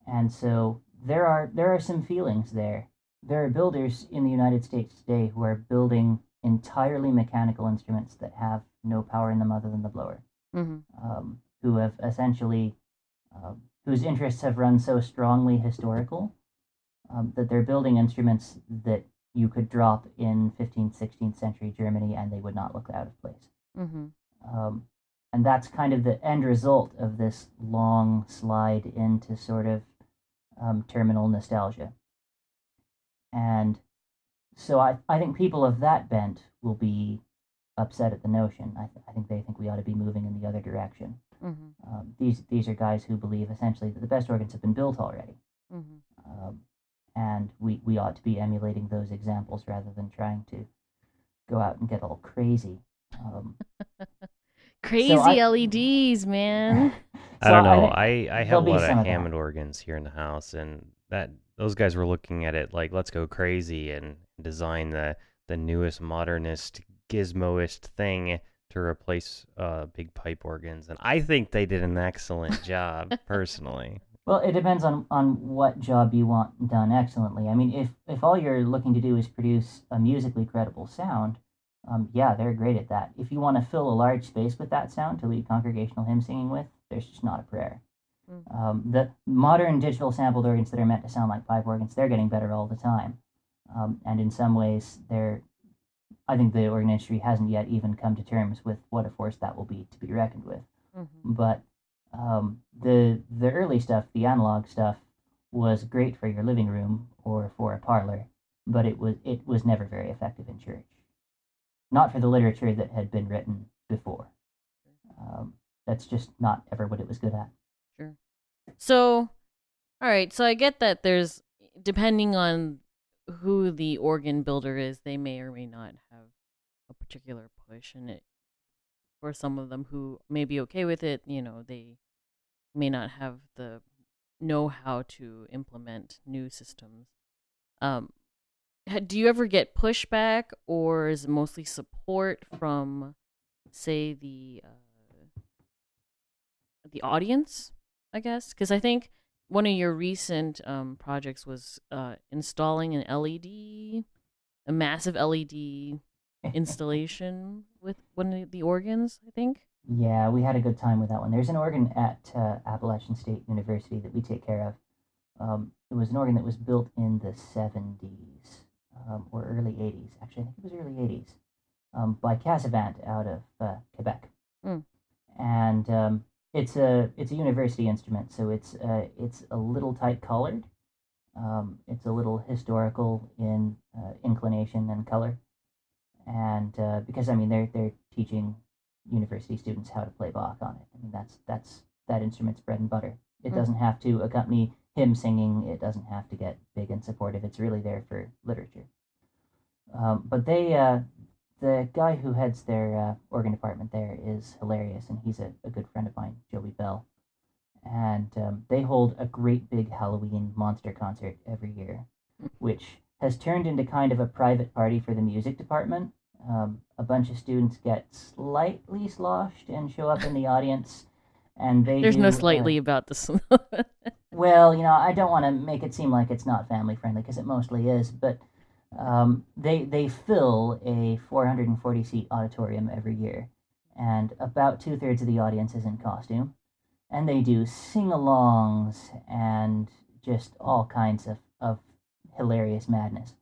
And so there are some feelings there. There are builders in the United States today who are building entirely mechanical instruments that have no power in them other than the blower, Mm-hmm. who have essentially, whose interests have run so strongly historical that they're building instruments that you could drop in 15th, 16th century Germany and they would not look out of place. Mm-hmm. And that's kind of the end result of this long slide into sort of terminal nostalgia. And so I think people of that bent will be upset at the notion. I think they think we ought to be moving in the other direction. Mm-hmm. These are guys who believe essentially that the best organs have been built already. Mm-hmm. And we ought to be emulating those examples rather than trying to go out and get all crazy. Crazy LEDs, man. I don't know. I have a lot of of Hammond organs here in the house, and those guys were looking at it like, let's go crazy and design the newest, modernist, gizmoist thing to replace big pipe organs. And I think they did an excellent job, personally. Well, it depends on what job you want done excellently. I mean, if all you're looking to do is produce a musically credible sound, yeah, they're great at that. If you want to fill a large space with that sound to lead congregational hymn singing with, there's just not a prayer. Mm-hmm. The modern digital sampled organs that are meant to sound like pipe organs, they're getting better all the time. And in some ways, I think the organ industry hasn't yet even come to terms with what a force that will be to be reckoned with. Mm-hmm. But the early stuff, the analog stuff, was great for your living room or for a parlor, but it was never very effective in church. Not for the literature that had been written before. That's just not ever what it was good at. Sure. So, all right. So I get that there's, depending on who the organ builder is, they may or may not have a particular push in it. For some of them who may be okay with it, they may not have the know how to implement new systems. Um, do you ever get pushback, or is it mostly support from, say, the audience? I guess because I think one of your recent projects was installing an LED, a massive LED installation with one of the organs. I think. Yeah, we had a good time with that one. There's an organ at Appalachian State University that we take care of. It was an organ that was built in the 70s or early 80s. Actually, I think it was early 80s by Casavant out of Quebec. Mm. And it's a university instrument, so it's a little tight colored. It's a little historical in inclination and color, and because I mean they're teaching university students how to play Bach on it. I mean that's that instrument's bread and butter. It doesn't have to accompany hymn singing. It doesn't have to get big and supportive. It's really there for literature. But the guy who heads their organ department there is hilarious, and he's a good friend of mine, Joey Bell. And they hold a great big Halloween monster concert every year, which has turned into kind of a private party for the music department. A bunch of students get slightly sloshed and show up in the audience, and There's no slightly about this. Well, I don't want to make it seem like it's not family friendly because it mostly is, but they fill a 440 seat auditorium every year, and about 2/3 of the audience is in costume, and they do sing-alongs and just all kinds of hilarious madness.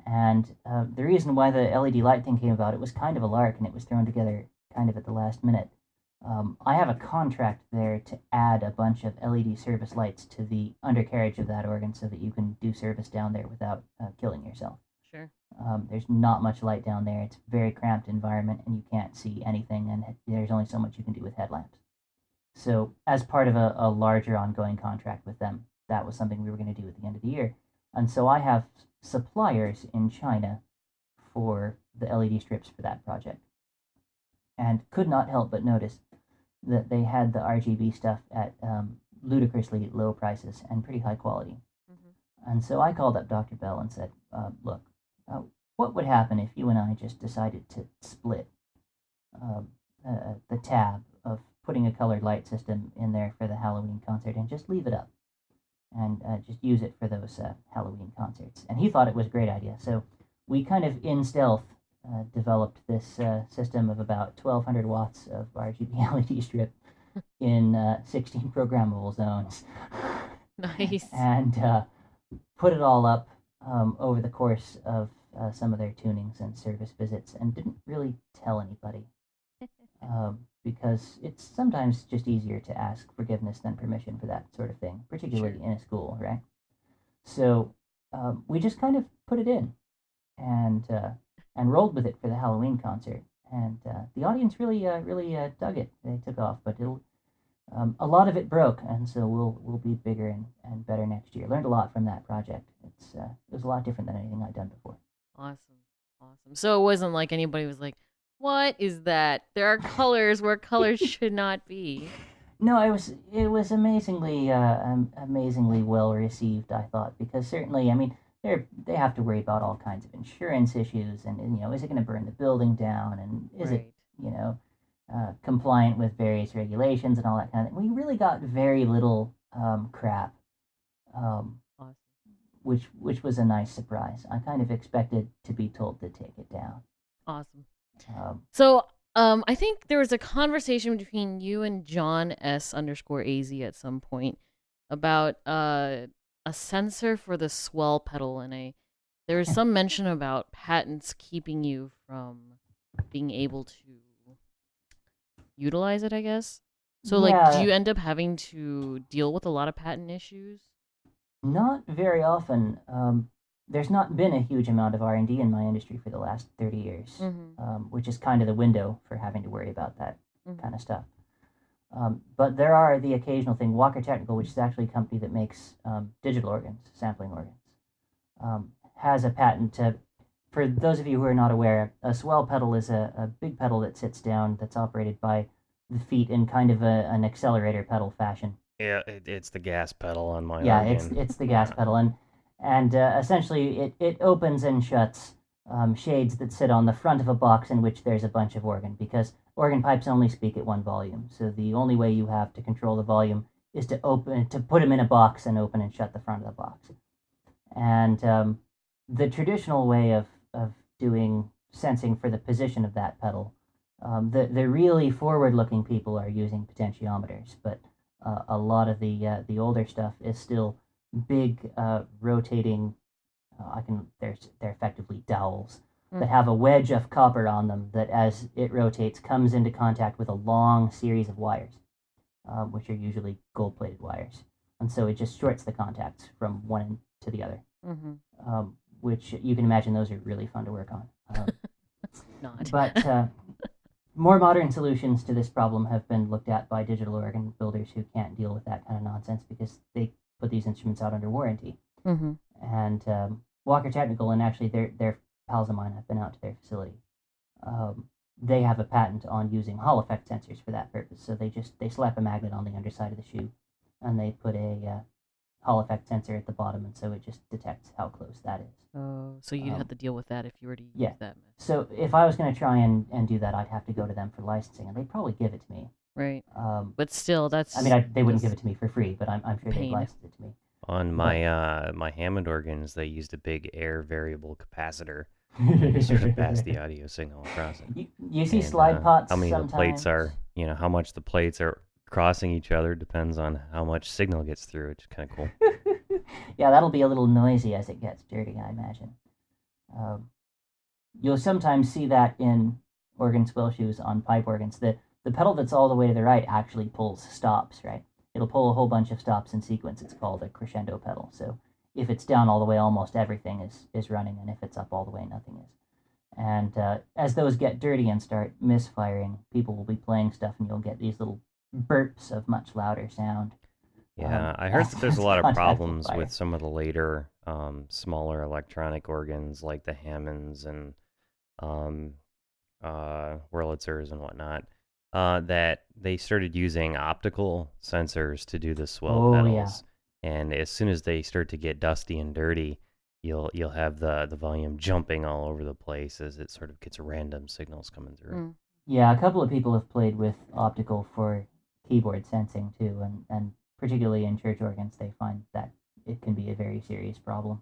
And the reason why the LED light thing came about, it was kind of a lark, and it was thrown together kind of at the last minute. I have a contract there to add a bunch of LED service lights to the undercarriage of that organ so that you can do service down there without killing yourself. Sure. There's not much light down there. It's a very cramped environment, and you can't see anything, and there's only so much you can do with headlamps. So, as part of a larger ongoing contract with them, that was something we were going to do at the end of the year. And so I have suppliers in China for the LED strips for that project. And could not help but notice that they had the RGB stuff at ludicrously low prices and pretty high quality. Mm-hmm. And so I called up Dr. Bell and said, look, what would happen if you and I just decided to split the tab of putting a colored light system in there for the Halloween concert and just leave it up and just use it for those Halloween concerts? And he thought it was a great idea. So we kind of in stealth developed this system of about 1,200 watts of RGB LED strip in 16 programmable zones. Nice. And put it all up over the course of some of their tunings and service visits, and didn't really tell anybody because it's sometimes just easier to ask forgiveness than permission for that sort of thing, particularly in a school, right? So we just kind of put it in and rolled with it for the Halloween concert, and the audience really dug it. They took off, but a lot of it broke, and so we'll be bigger and better next year. Learned a lot from that project. It was a lot different than anything I'd done before. Awesome. So it wasn't like anybody was like, "What is that? There are colors where colors should not be." No, it was amazingly well received, I thought, because certainly, I mean, they have to worry about all kinds of insurance issues, and is it going to burn the building down, and is it compliant with various regulations and all that kind of thing. We really got very little crap, um, Awesome. which was a nice surprise. I kind of expected to be told to take it down. Awesome. Um, So, I think there was a conversation between you and John S_AZ at some point about a sensor for the swell pedal, and there was some mention about patents keeping you from being able to utilize it, I guess. So, like, do yeah, you end up having to deal with a lot of patent issues? not very often. There's not been a huge amount of R&D in my industry for the last 30 years, which is kind of the window for having to worry about that kind of stuff. But there are the occasional thing. Walker Technical, which is actually a company that makes digital organs, sampling organs, has a patent to, for those of you who are not aware, a swell pedal is a big pedal that sits down that's operated by the feet in kind of an accelerator pedal fashion. Yeah, it's the gas pedal on my Yeah, organ. it's the gas pedal, and essentially it opens and shuts shades that sit on the front of a box in which there's a bunch of organ, because organ pipes only speak at one volume. So the only way you have to control the volume is to put them in a box and open and shut the front of the box. And the traditional way of doing sensing for the position of that pedal, the really forward-looking people are using potentiometers, but a lot of the older stuff is still big rotating. They're effectively dowels that have a wedge of copper on them that, as it rotates, comes into contact with a long series of wires, which are usually gold-plated wires, and so it just shorts the contacts from one end to the other. Which you can imagine those are really fun to work on. Not. But more modern solutions to this problem have been looked at by digital organ builders who can't deal with that kind of nonsense because they put these instruments out under warranty. And Walker Technical, and actually their pals of mine, have been out to their facility. They have a patent on using Hall effect sensors for that purpose. So they slap a magnet on the underside of the shoe, and they put a Hall effect sensor at the bottom, and so it just detects how close that is. Oh, so you'd have to deal with that if you were to use that method. So if I was going to try and do that, I'd have to go to them for licensing, and they'd probably give it to me. Right. But still, that's... I mean, they wouldn't give it to me for free, but I'm sure they'd license it to me. On my my Hammond organs, they used a big air variable capacitor to sort of pass the audio signal across it. You see slide pots how many sometimes. the plates are, how much the plates are crossing each other depends on how much signal gets through, which is kind of cool. Yeah, that'll be a little noisy as it gets dirty, I imagine. You'll sometimes see that in organ swell shoes on pipe organs. The pedal that's all the way to the right actually pulls stops, right? It'll pull a whole bunch of stops in sequence. It's called a crescendo pedal. So if it's down all the way, almost everything is running, and if it's up all the way, nothing is. And as those get dirty and start misfiring, people will be playing stuff, and you'll get these little burps of much louder sound. Yeah, I heard that there's a lot of problems with some of the later, smaller electronic organs like the Hammonds and Wurlitzers and whatnot, that they started using optical sensors to do the swell pedals. Yeah. And as soon as they start to get dusty and dirty, you'll have the volume jumping all over the place as it sort of gets random signals coming through. Yeah, a couple of people have played with optical for keyboard sensing too, and particularly in church organs, they find that it can be a very serious problem.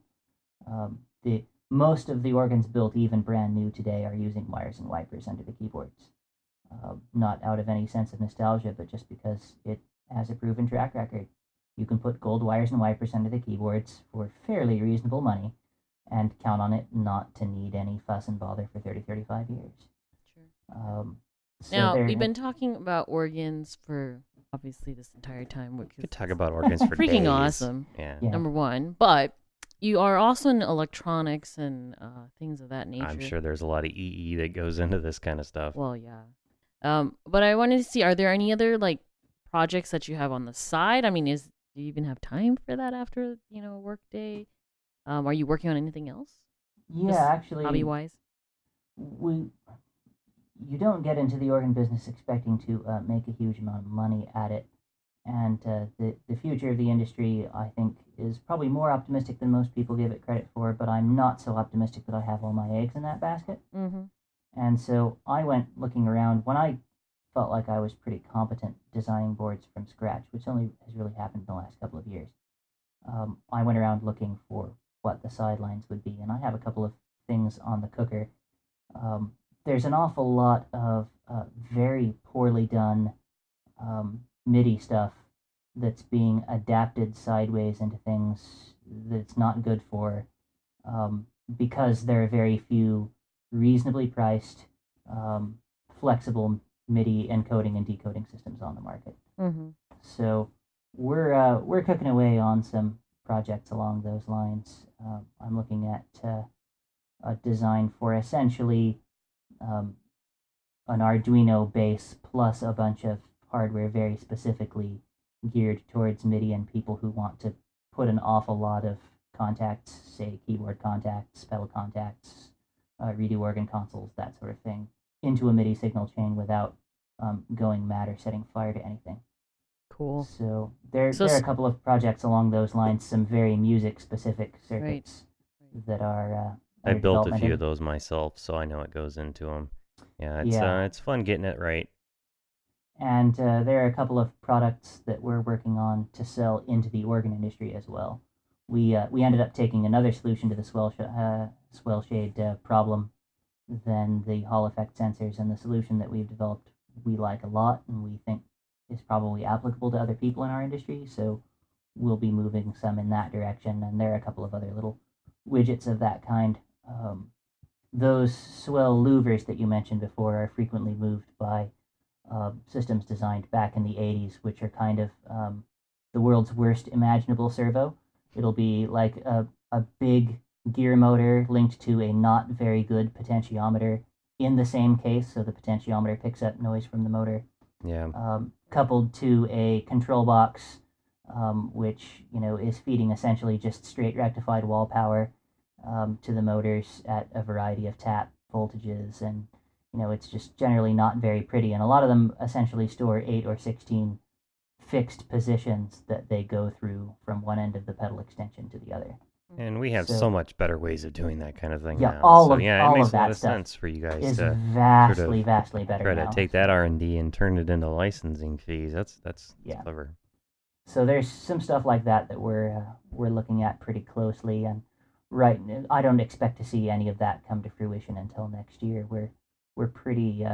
Most of the organs built even brand new today are using wires and wipers under the keyboards. Not out of any sense of nostalgia, but just because it has a proven track record. You can put gold wires and wipers under the keyboards for fairly reasonable money and count on it not to need any fuss and bother for 30-35 years. Sure. Now, we've been talking about organs for obviously this entire time. We could talk about organs for freaking days. Awesome. Yeah. Number one. But you are also in electronics and things of that nature. I'm sure there's a lot of EE that goes into this kind of stuff. Well, yeah. But I wanted to see, are there any other projects that you have on the side? I mean, do you even have time for that after, a work day? Are you working on anything else? Yeah, just actually. Hobby-wise? You don't get into the organ business expecting to make a huge amount of money at it. And the future of the industry, I think, is probably more optimistic than most people give it credit for, but I'm not so optimistic that I have all my eggs in that basket. Mm-hmm. And so I went looking around. When I felt like I was pretty competent designing boards from scratch, which only has really happened in the last couple of years. I went around looking for what the sidelines would be, and I have a couple of things on the cooker. There's an awful lot of very poorly done MIDI stuff that's being adapted sideways into things that it's not good for, because there are very few reasonably priced, flexible MIDI encoding and decoding systems on the market. Mm-hmm. So we're cooking away on some projects along those lines. I'm looking at a design for essentially an Arduino base plus a bunch of hardware very specifically geared towards MIDI and people who want to put an awful lot of contacts, say keyboard contacts, pedal contacts, redo organ consoles, that sort of thing, into a MIDI signal chain without going mad or setting fire to anything. Cool. So there are a couple of projects along those lines, some very music-specific circuits that are I built a few in. of those myself, so I know what goes into them. Yeah, it's fun getting it right. And there are a couple of products that we're working on to sell into the organ industry as well. We ended up taking another solution to the swell shade problem than the Hall effect sensors, and the solution that we've developed we like a lot, and we think is probably applicable to other people in our industry, so we'll be moving some in that direction, and there are a couple of other little widgets of that kind. Those swell louvers that you mentioned before are frequently moved by systems designed back in the 80s, which are kind of the world's worst imaginable servo. It'll be like a big gear motor linked to a not very good potentiometer in the same case, so the potentiometer picks up noise from the motor. Yeah. Coupled to a control box, which is feeding essentially just straight rectified wall power to the motors at a variety of tap voltages, and it's just generally not very pretty. And a lot of them essentially store 8 or 16 fixed positions that they go through from one end of the pedal extension to the other. And we have so much better ways of doing that kind of thing now. It makes of a lot that of stuff sense for you guys is to vastly better try now. to take that R&D and turn it into licensing fees. That's clever. So there's some stuff like that we're looking at pretty closely, and I don't expect to see any of that come to fruition until next year. We're pretty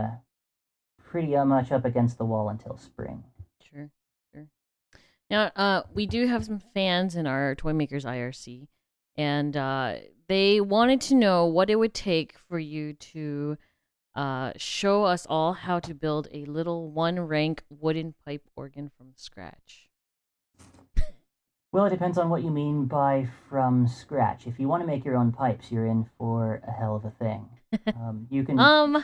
much up against the wall until spring. Sure. Now, we do have some fans in our Toy Makers IRC, and they wanted to know what it would take for you to show us all how to build a little one-rank wooden pipe organ from scratch. Well, it depends on what you mean by from scratch. If you want to make your own pipes, you're in for a hell of a thing. You can I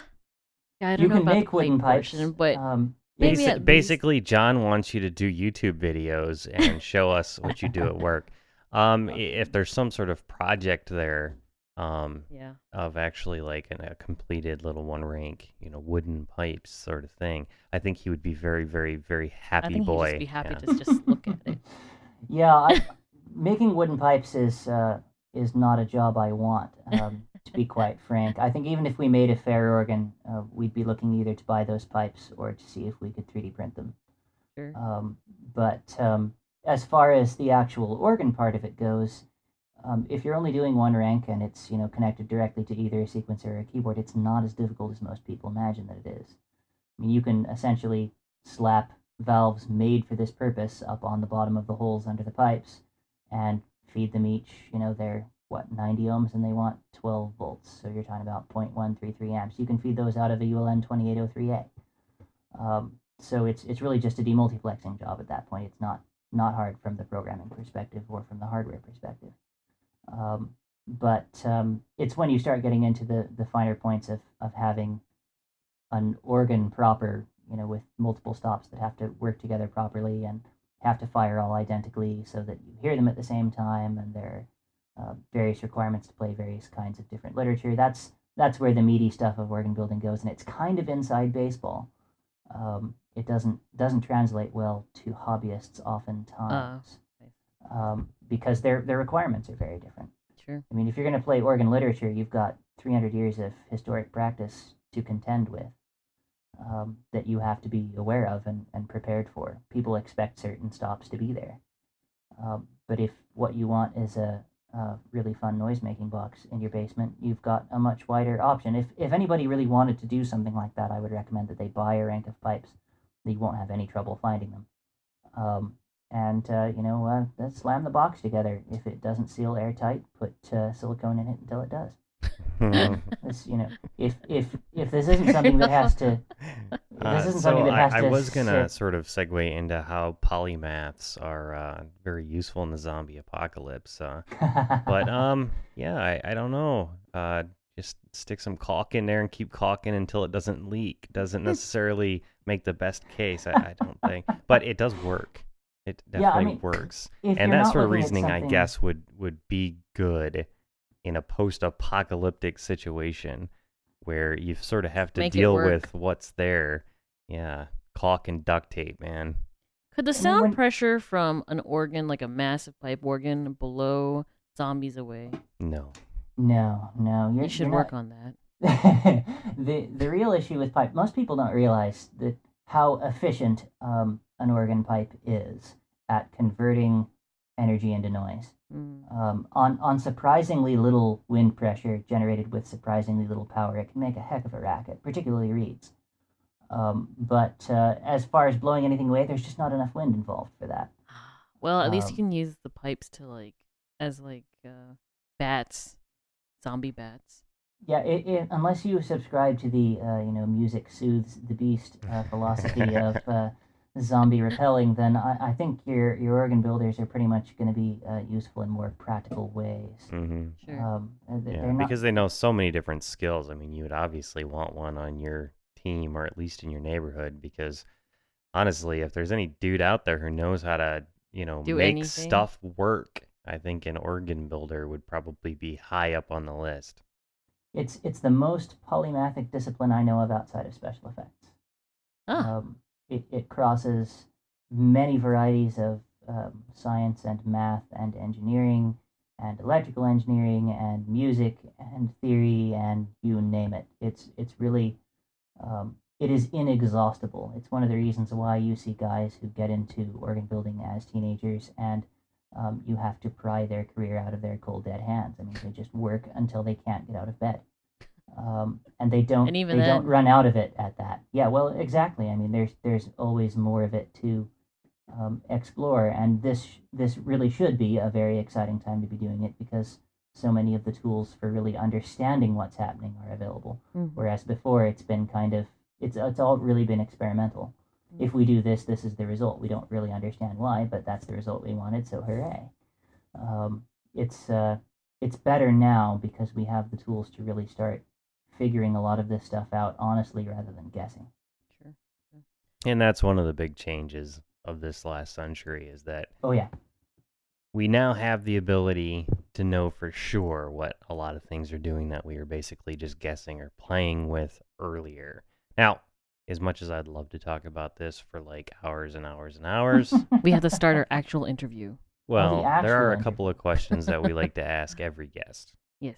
don't know about make the wooden pipes, portion, but basically, John wants you to do YouTube videos and show us what you do at work. If there's some sort of project there, of actually like a completed little one rank, wooden pipes sort of thing, I think he would be very, very, very happy. I think boy. He'd just be happy to just look at it. Yeah, making wooden pipes is not a job I want. To be quite frank, I think even if we made a fair organ, we'd be looking either to buy those pipes or to see if we could 3D print them. Sure. But as far as the actual organ part of it goes, if you're only doing one rank and it's connected directly to either a sequencer or a keyboard, it's not as difficult as most people imagine that it is. I mean, you can essentially slap valves made for this purpose up on the bottom of the holes under the pipes and feed them each, they're 90 ohms and they want 12 volts, so you're talking about 0.133 amps. You can feed those out of a ULN 2803A. So it's really just a demultiplexing job at that point. It's not hard from the programming perspective or from the hardware perspective. But it's when you start getting into the finer points of having an organ proper, with multiple stops that have to work together properly and have to fire all identically so that you hear them at the same time, and there are various requirements to play various kinds of different literature. That's where the meaty stuff of organ building goes, and it's kind of inside baseball. It doesn't translate well to hobbyists oftentimes, because their requirements are very different. Sure. I mean, if you're going to play organ literature, you've got 300 years of historic practice to contend with. that you have to be aware of and prepared for. People expect certain stops to be there. But if what you want is a really fun noise-making box in your basement, you've got a much wider option. If anybody really wanted to do something like that, I would recommend that they buy a rank of pipes. That you won't have any trouble finding them. Then slam the box together. If it doesn't seal airtight, put silicone in it until it does. This, if this isn't something that has to, this isn't something that has I to. was gonna sort of segue into how polymaths are very useful in the zombie apocalypse. I don't know. Just stick some caulk in there and keep caulking until it doesn't leak. Doesn't necessarily make the best case, I don't think, but it does work. It definitely works, and that sort of reasoning, I guess, would be good in a post-apocalyptic situation where you sort of have to deal with what's there. Yeah, caulk and duct tape, man. Could the sound pressure from an organ, like a massive pipe organ, blow zombies away? No. You should work on that. The real issue with pipe, most people don't realize that how efficient an organ pipe is at converting energy into noise. On surprisingly little wind pressure generated with surprisingly little power, it can make a heck of a racket, particularly reeds. But as far as blowing anything away, there's just not enough wind involved for that. Well, at least you can use the pipes to as bats, zombie bats. Yeah, unless you subscribe to the music soothes the beast philosophy of zombie repelling, then I think your organ builders are pretty much going to be useful in more practical ways. Mm-hmm. Sure. Because they know so many different skills. I mean, you would obviously want one on your team or at least in your neighborhood, because honestly, if there's any dude out there who knows how to make anything, stuff work, I think an organ builder would probably be high up on the list. It's the most polymathic discipline I know of outside of special effects. It crosses many varieties of science and math and engineering and electrical engineering and music and theory and you name it. It's really it is inexhaustible. It's one of the reasons why you see guys who get into organ building as teenagers and you have to pry their career out of their cold dead hands. I mean, they just work until they can't get out of bed, and they don't. Don't run out of it at that. Yeah, well, exactly. I mean, there's always more of it to explore, and this really should be a very exciting time to be doing it because so many of the tools for really understanding what's happening are available. Mm-hmm. Whereas before, it's been kind of it's all really been experimental. If we do this, this is the result. We don't really understand why, but that's the result we wanted, so hooray. It's better now because we have the tools to really start figuring a lot of this stuff out honestly rather than guessing. Sure. And that's one of the big changes of this last century is that we now have the ability to know for sure what a lot of things are doing that we were basically just guessing or playing with earlier. Now, as much as I'd love to talk about this for hours and hours and hours, we have to start our actual interview. Well, there are a couple of questions that we like to ask every guest. Yes.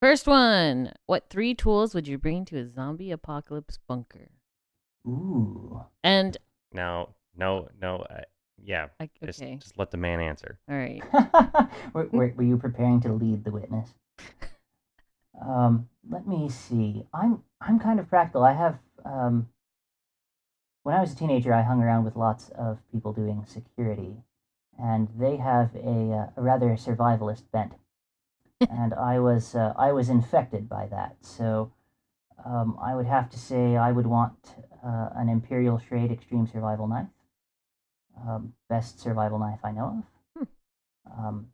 First one. What 3 tools would you bring to a zombie apocalypse bunker? Ooh. And... No. Okay. Just let the man answer. All right. Were you preparing to lead the witness? Let me see. I'm kind of practical. I have... when I was a teenager, I hung around with lots of people doing security, and they have a rather survivalist bent, and I was infected by that. So I would have to say I would want an Imperial Schrade Extreme Survival Knife, best survival knife I know of.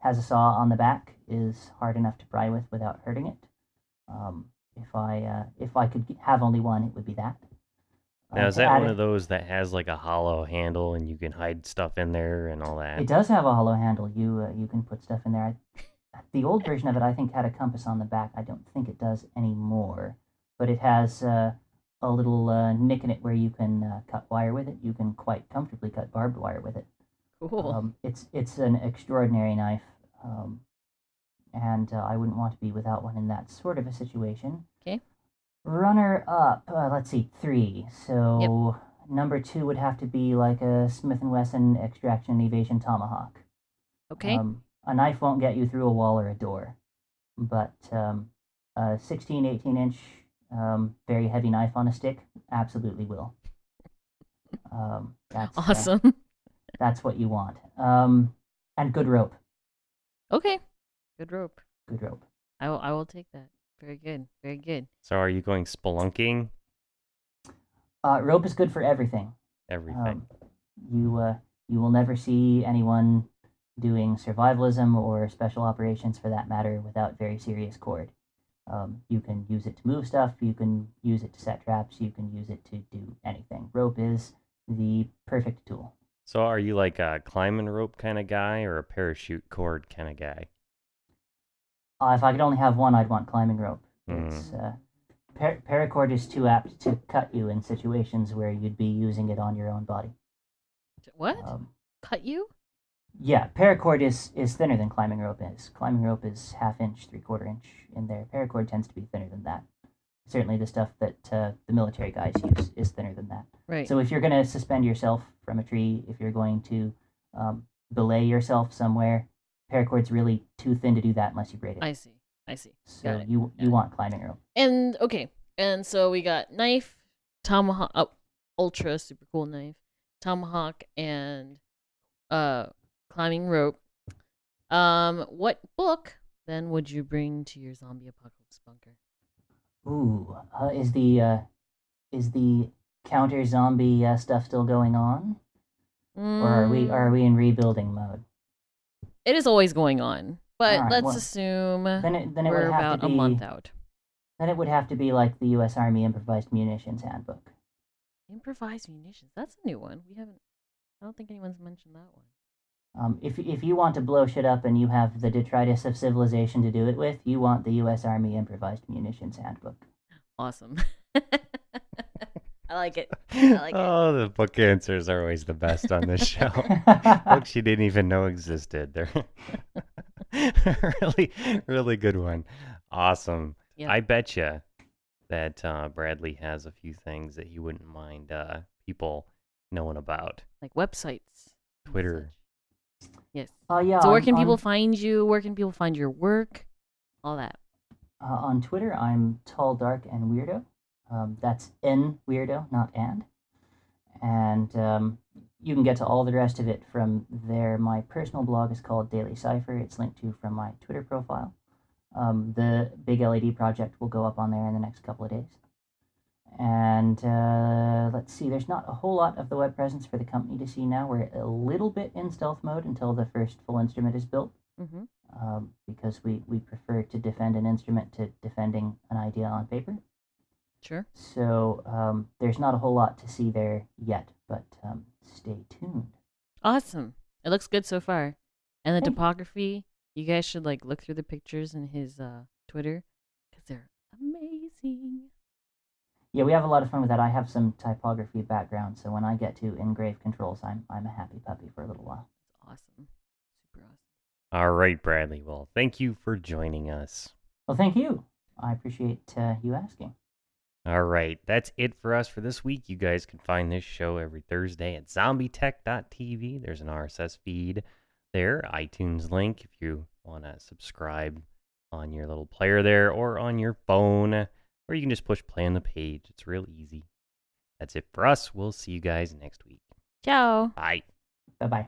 Has a saw on the back, is hard enough to pry with without hurting it. If I could have only one, it would be that. Now, is that one of those that has a hollow handle and you can hide stuff in there and all that? It does have a hollow handle. You can put stuff in there. The old version of it, I think, had a compass on the back. I don't think it does anymore. But it has a little nick in it where you can cut wire with it. You can quite comfortably cut barbed wire with it. Cool. It's an extraordinary knife. And I wouldn't want to be without one in that sort of a situation. Okay. Runner up, let's see, 3. Yep. So number 2 would have to be like a Smith and Wesson extraction and evasion tomahawk. Okay. A knife won't get you through a wall or a door, but a 16, 18-inch very heavy knife on a stick absolutely will. That's Awesome. that's what you want. And good rope, Okay. Good rope. good rope. I will take that. Very good. Very good. So are you going spelunking? Rope is good for everything. Everything. You will never see anyone doing survivalism or special operations for that matter without very serious cord. You can use it to move stuff. You can use it to set traps. You can use it to do anything. Rope is the perfect tool. So are you like a climbing rope kind of guy or a parachute cord kind of guy? If I could only have one, I'd want climbing rope. Hmm. It's paracord is too apt to cut you in situations where you'd be using it on your own body. What? Um, Cut you? yeah, paracord is thinner than climbing rope is. Climbing rope is half inch, 3/4 inch in there. Paracord tends to be thinner than that. Certainly, the stuff that the military guys use is thinner than that. Right. So if you're going to suspend yourself from a tree, if you're going to belay yourself somewhere, paracord's really too thin to do that unless you braid it. I see. I see. So Got it. you want climbing rope. And okay. And so we got knife, tomahawk, ultra super cool knife, tomahawk, and climbing rope. What book then would you bring to your zombie apocalypse bunker? Ooh, is the counter zombie stuff still going on, or are we in rebuilding mode? It is always going on, but Alright, let's well, assume Then it we're would have about to a be month out. Then it would have to be like the U.S. Army Improvised Munitions Handbook. Improvised munitions. That's a new one. We haven't. I don't think anyone's mentioned that one. If you want to blow shit up and you have the detritus of civilization to do it with, you want the U.S. Army Improvised Munitions Handbook. Awesome. I like it. I like it. Oh, the book answers are always the best on this show. Books you didn't even know existed. They're really, really good one. Awesome. Yep. I bet you that Bradley has a few things that he wouldn't mind people knowing about. Like websites. and Twitter. such. Yes. Yeah. So where can people find you? Where can people find your work? All that. On Twitter, I'm Tall, Dark, and Weirdo. That's N Weirdo, not and. And you can get to all the rest of it from there. My personal blog is called Daily Cipher. It's linked to from my Twitter profile. The big LED project will go up on there in the next couple of days. And let's see, there's not a whole lot of the web presence for the company to see now. We're a little bit in stealth mode until the first full instrument is built. Mm-hmm. Because we prefer to defend an instrument to defending an idea on paper. Sure. So there's not a whole lot to see there yet, but stay tuned. Awesome. It looks good so far. And the Thank you. topography, you guys should like look through the pictures in his Twitter because they're amazing. Yeah, we have a lot of fun with that. I have some typography background, so when I get to engrave controls, I'm a happy puppy for a little while. It's awesome. Super awesome. All right, Bradley. Well, thank you for joining us. Well, thank you. I appreciate you asking. All right, that's it for us for this week. You guys can find this show every Thursday at ZombieTech.tv. There's an RSS feed there, iTunes link if you want to subscribe on your little player there or on your phone, or you can just push play on the page. It's real easy. That's it for us. We'll see you guys next week. Ciao. Bye. Bye-bye.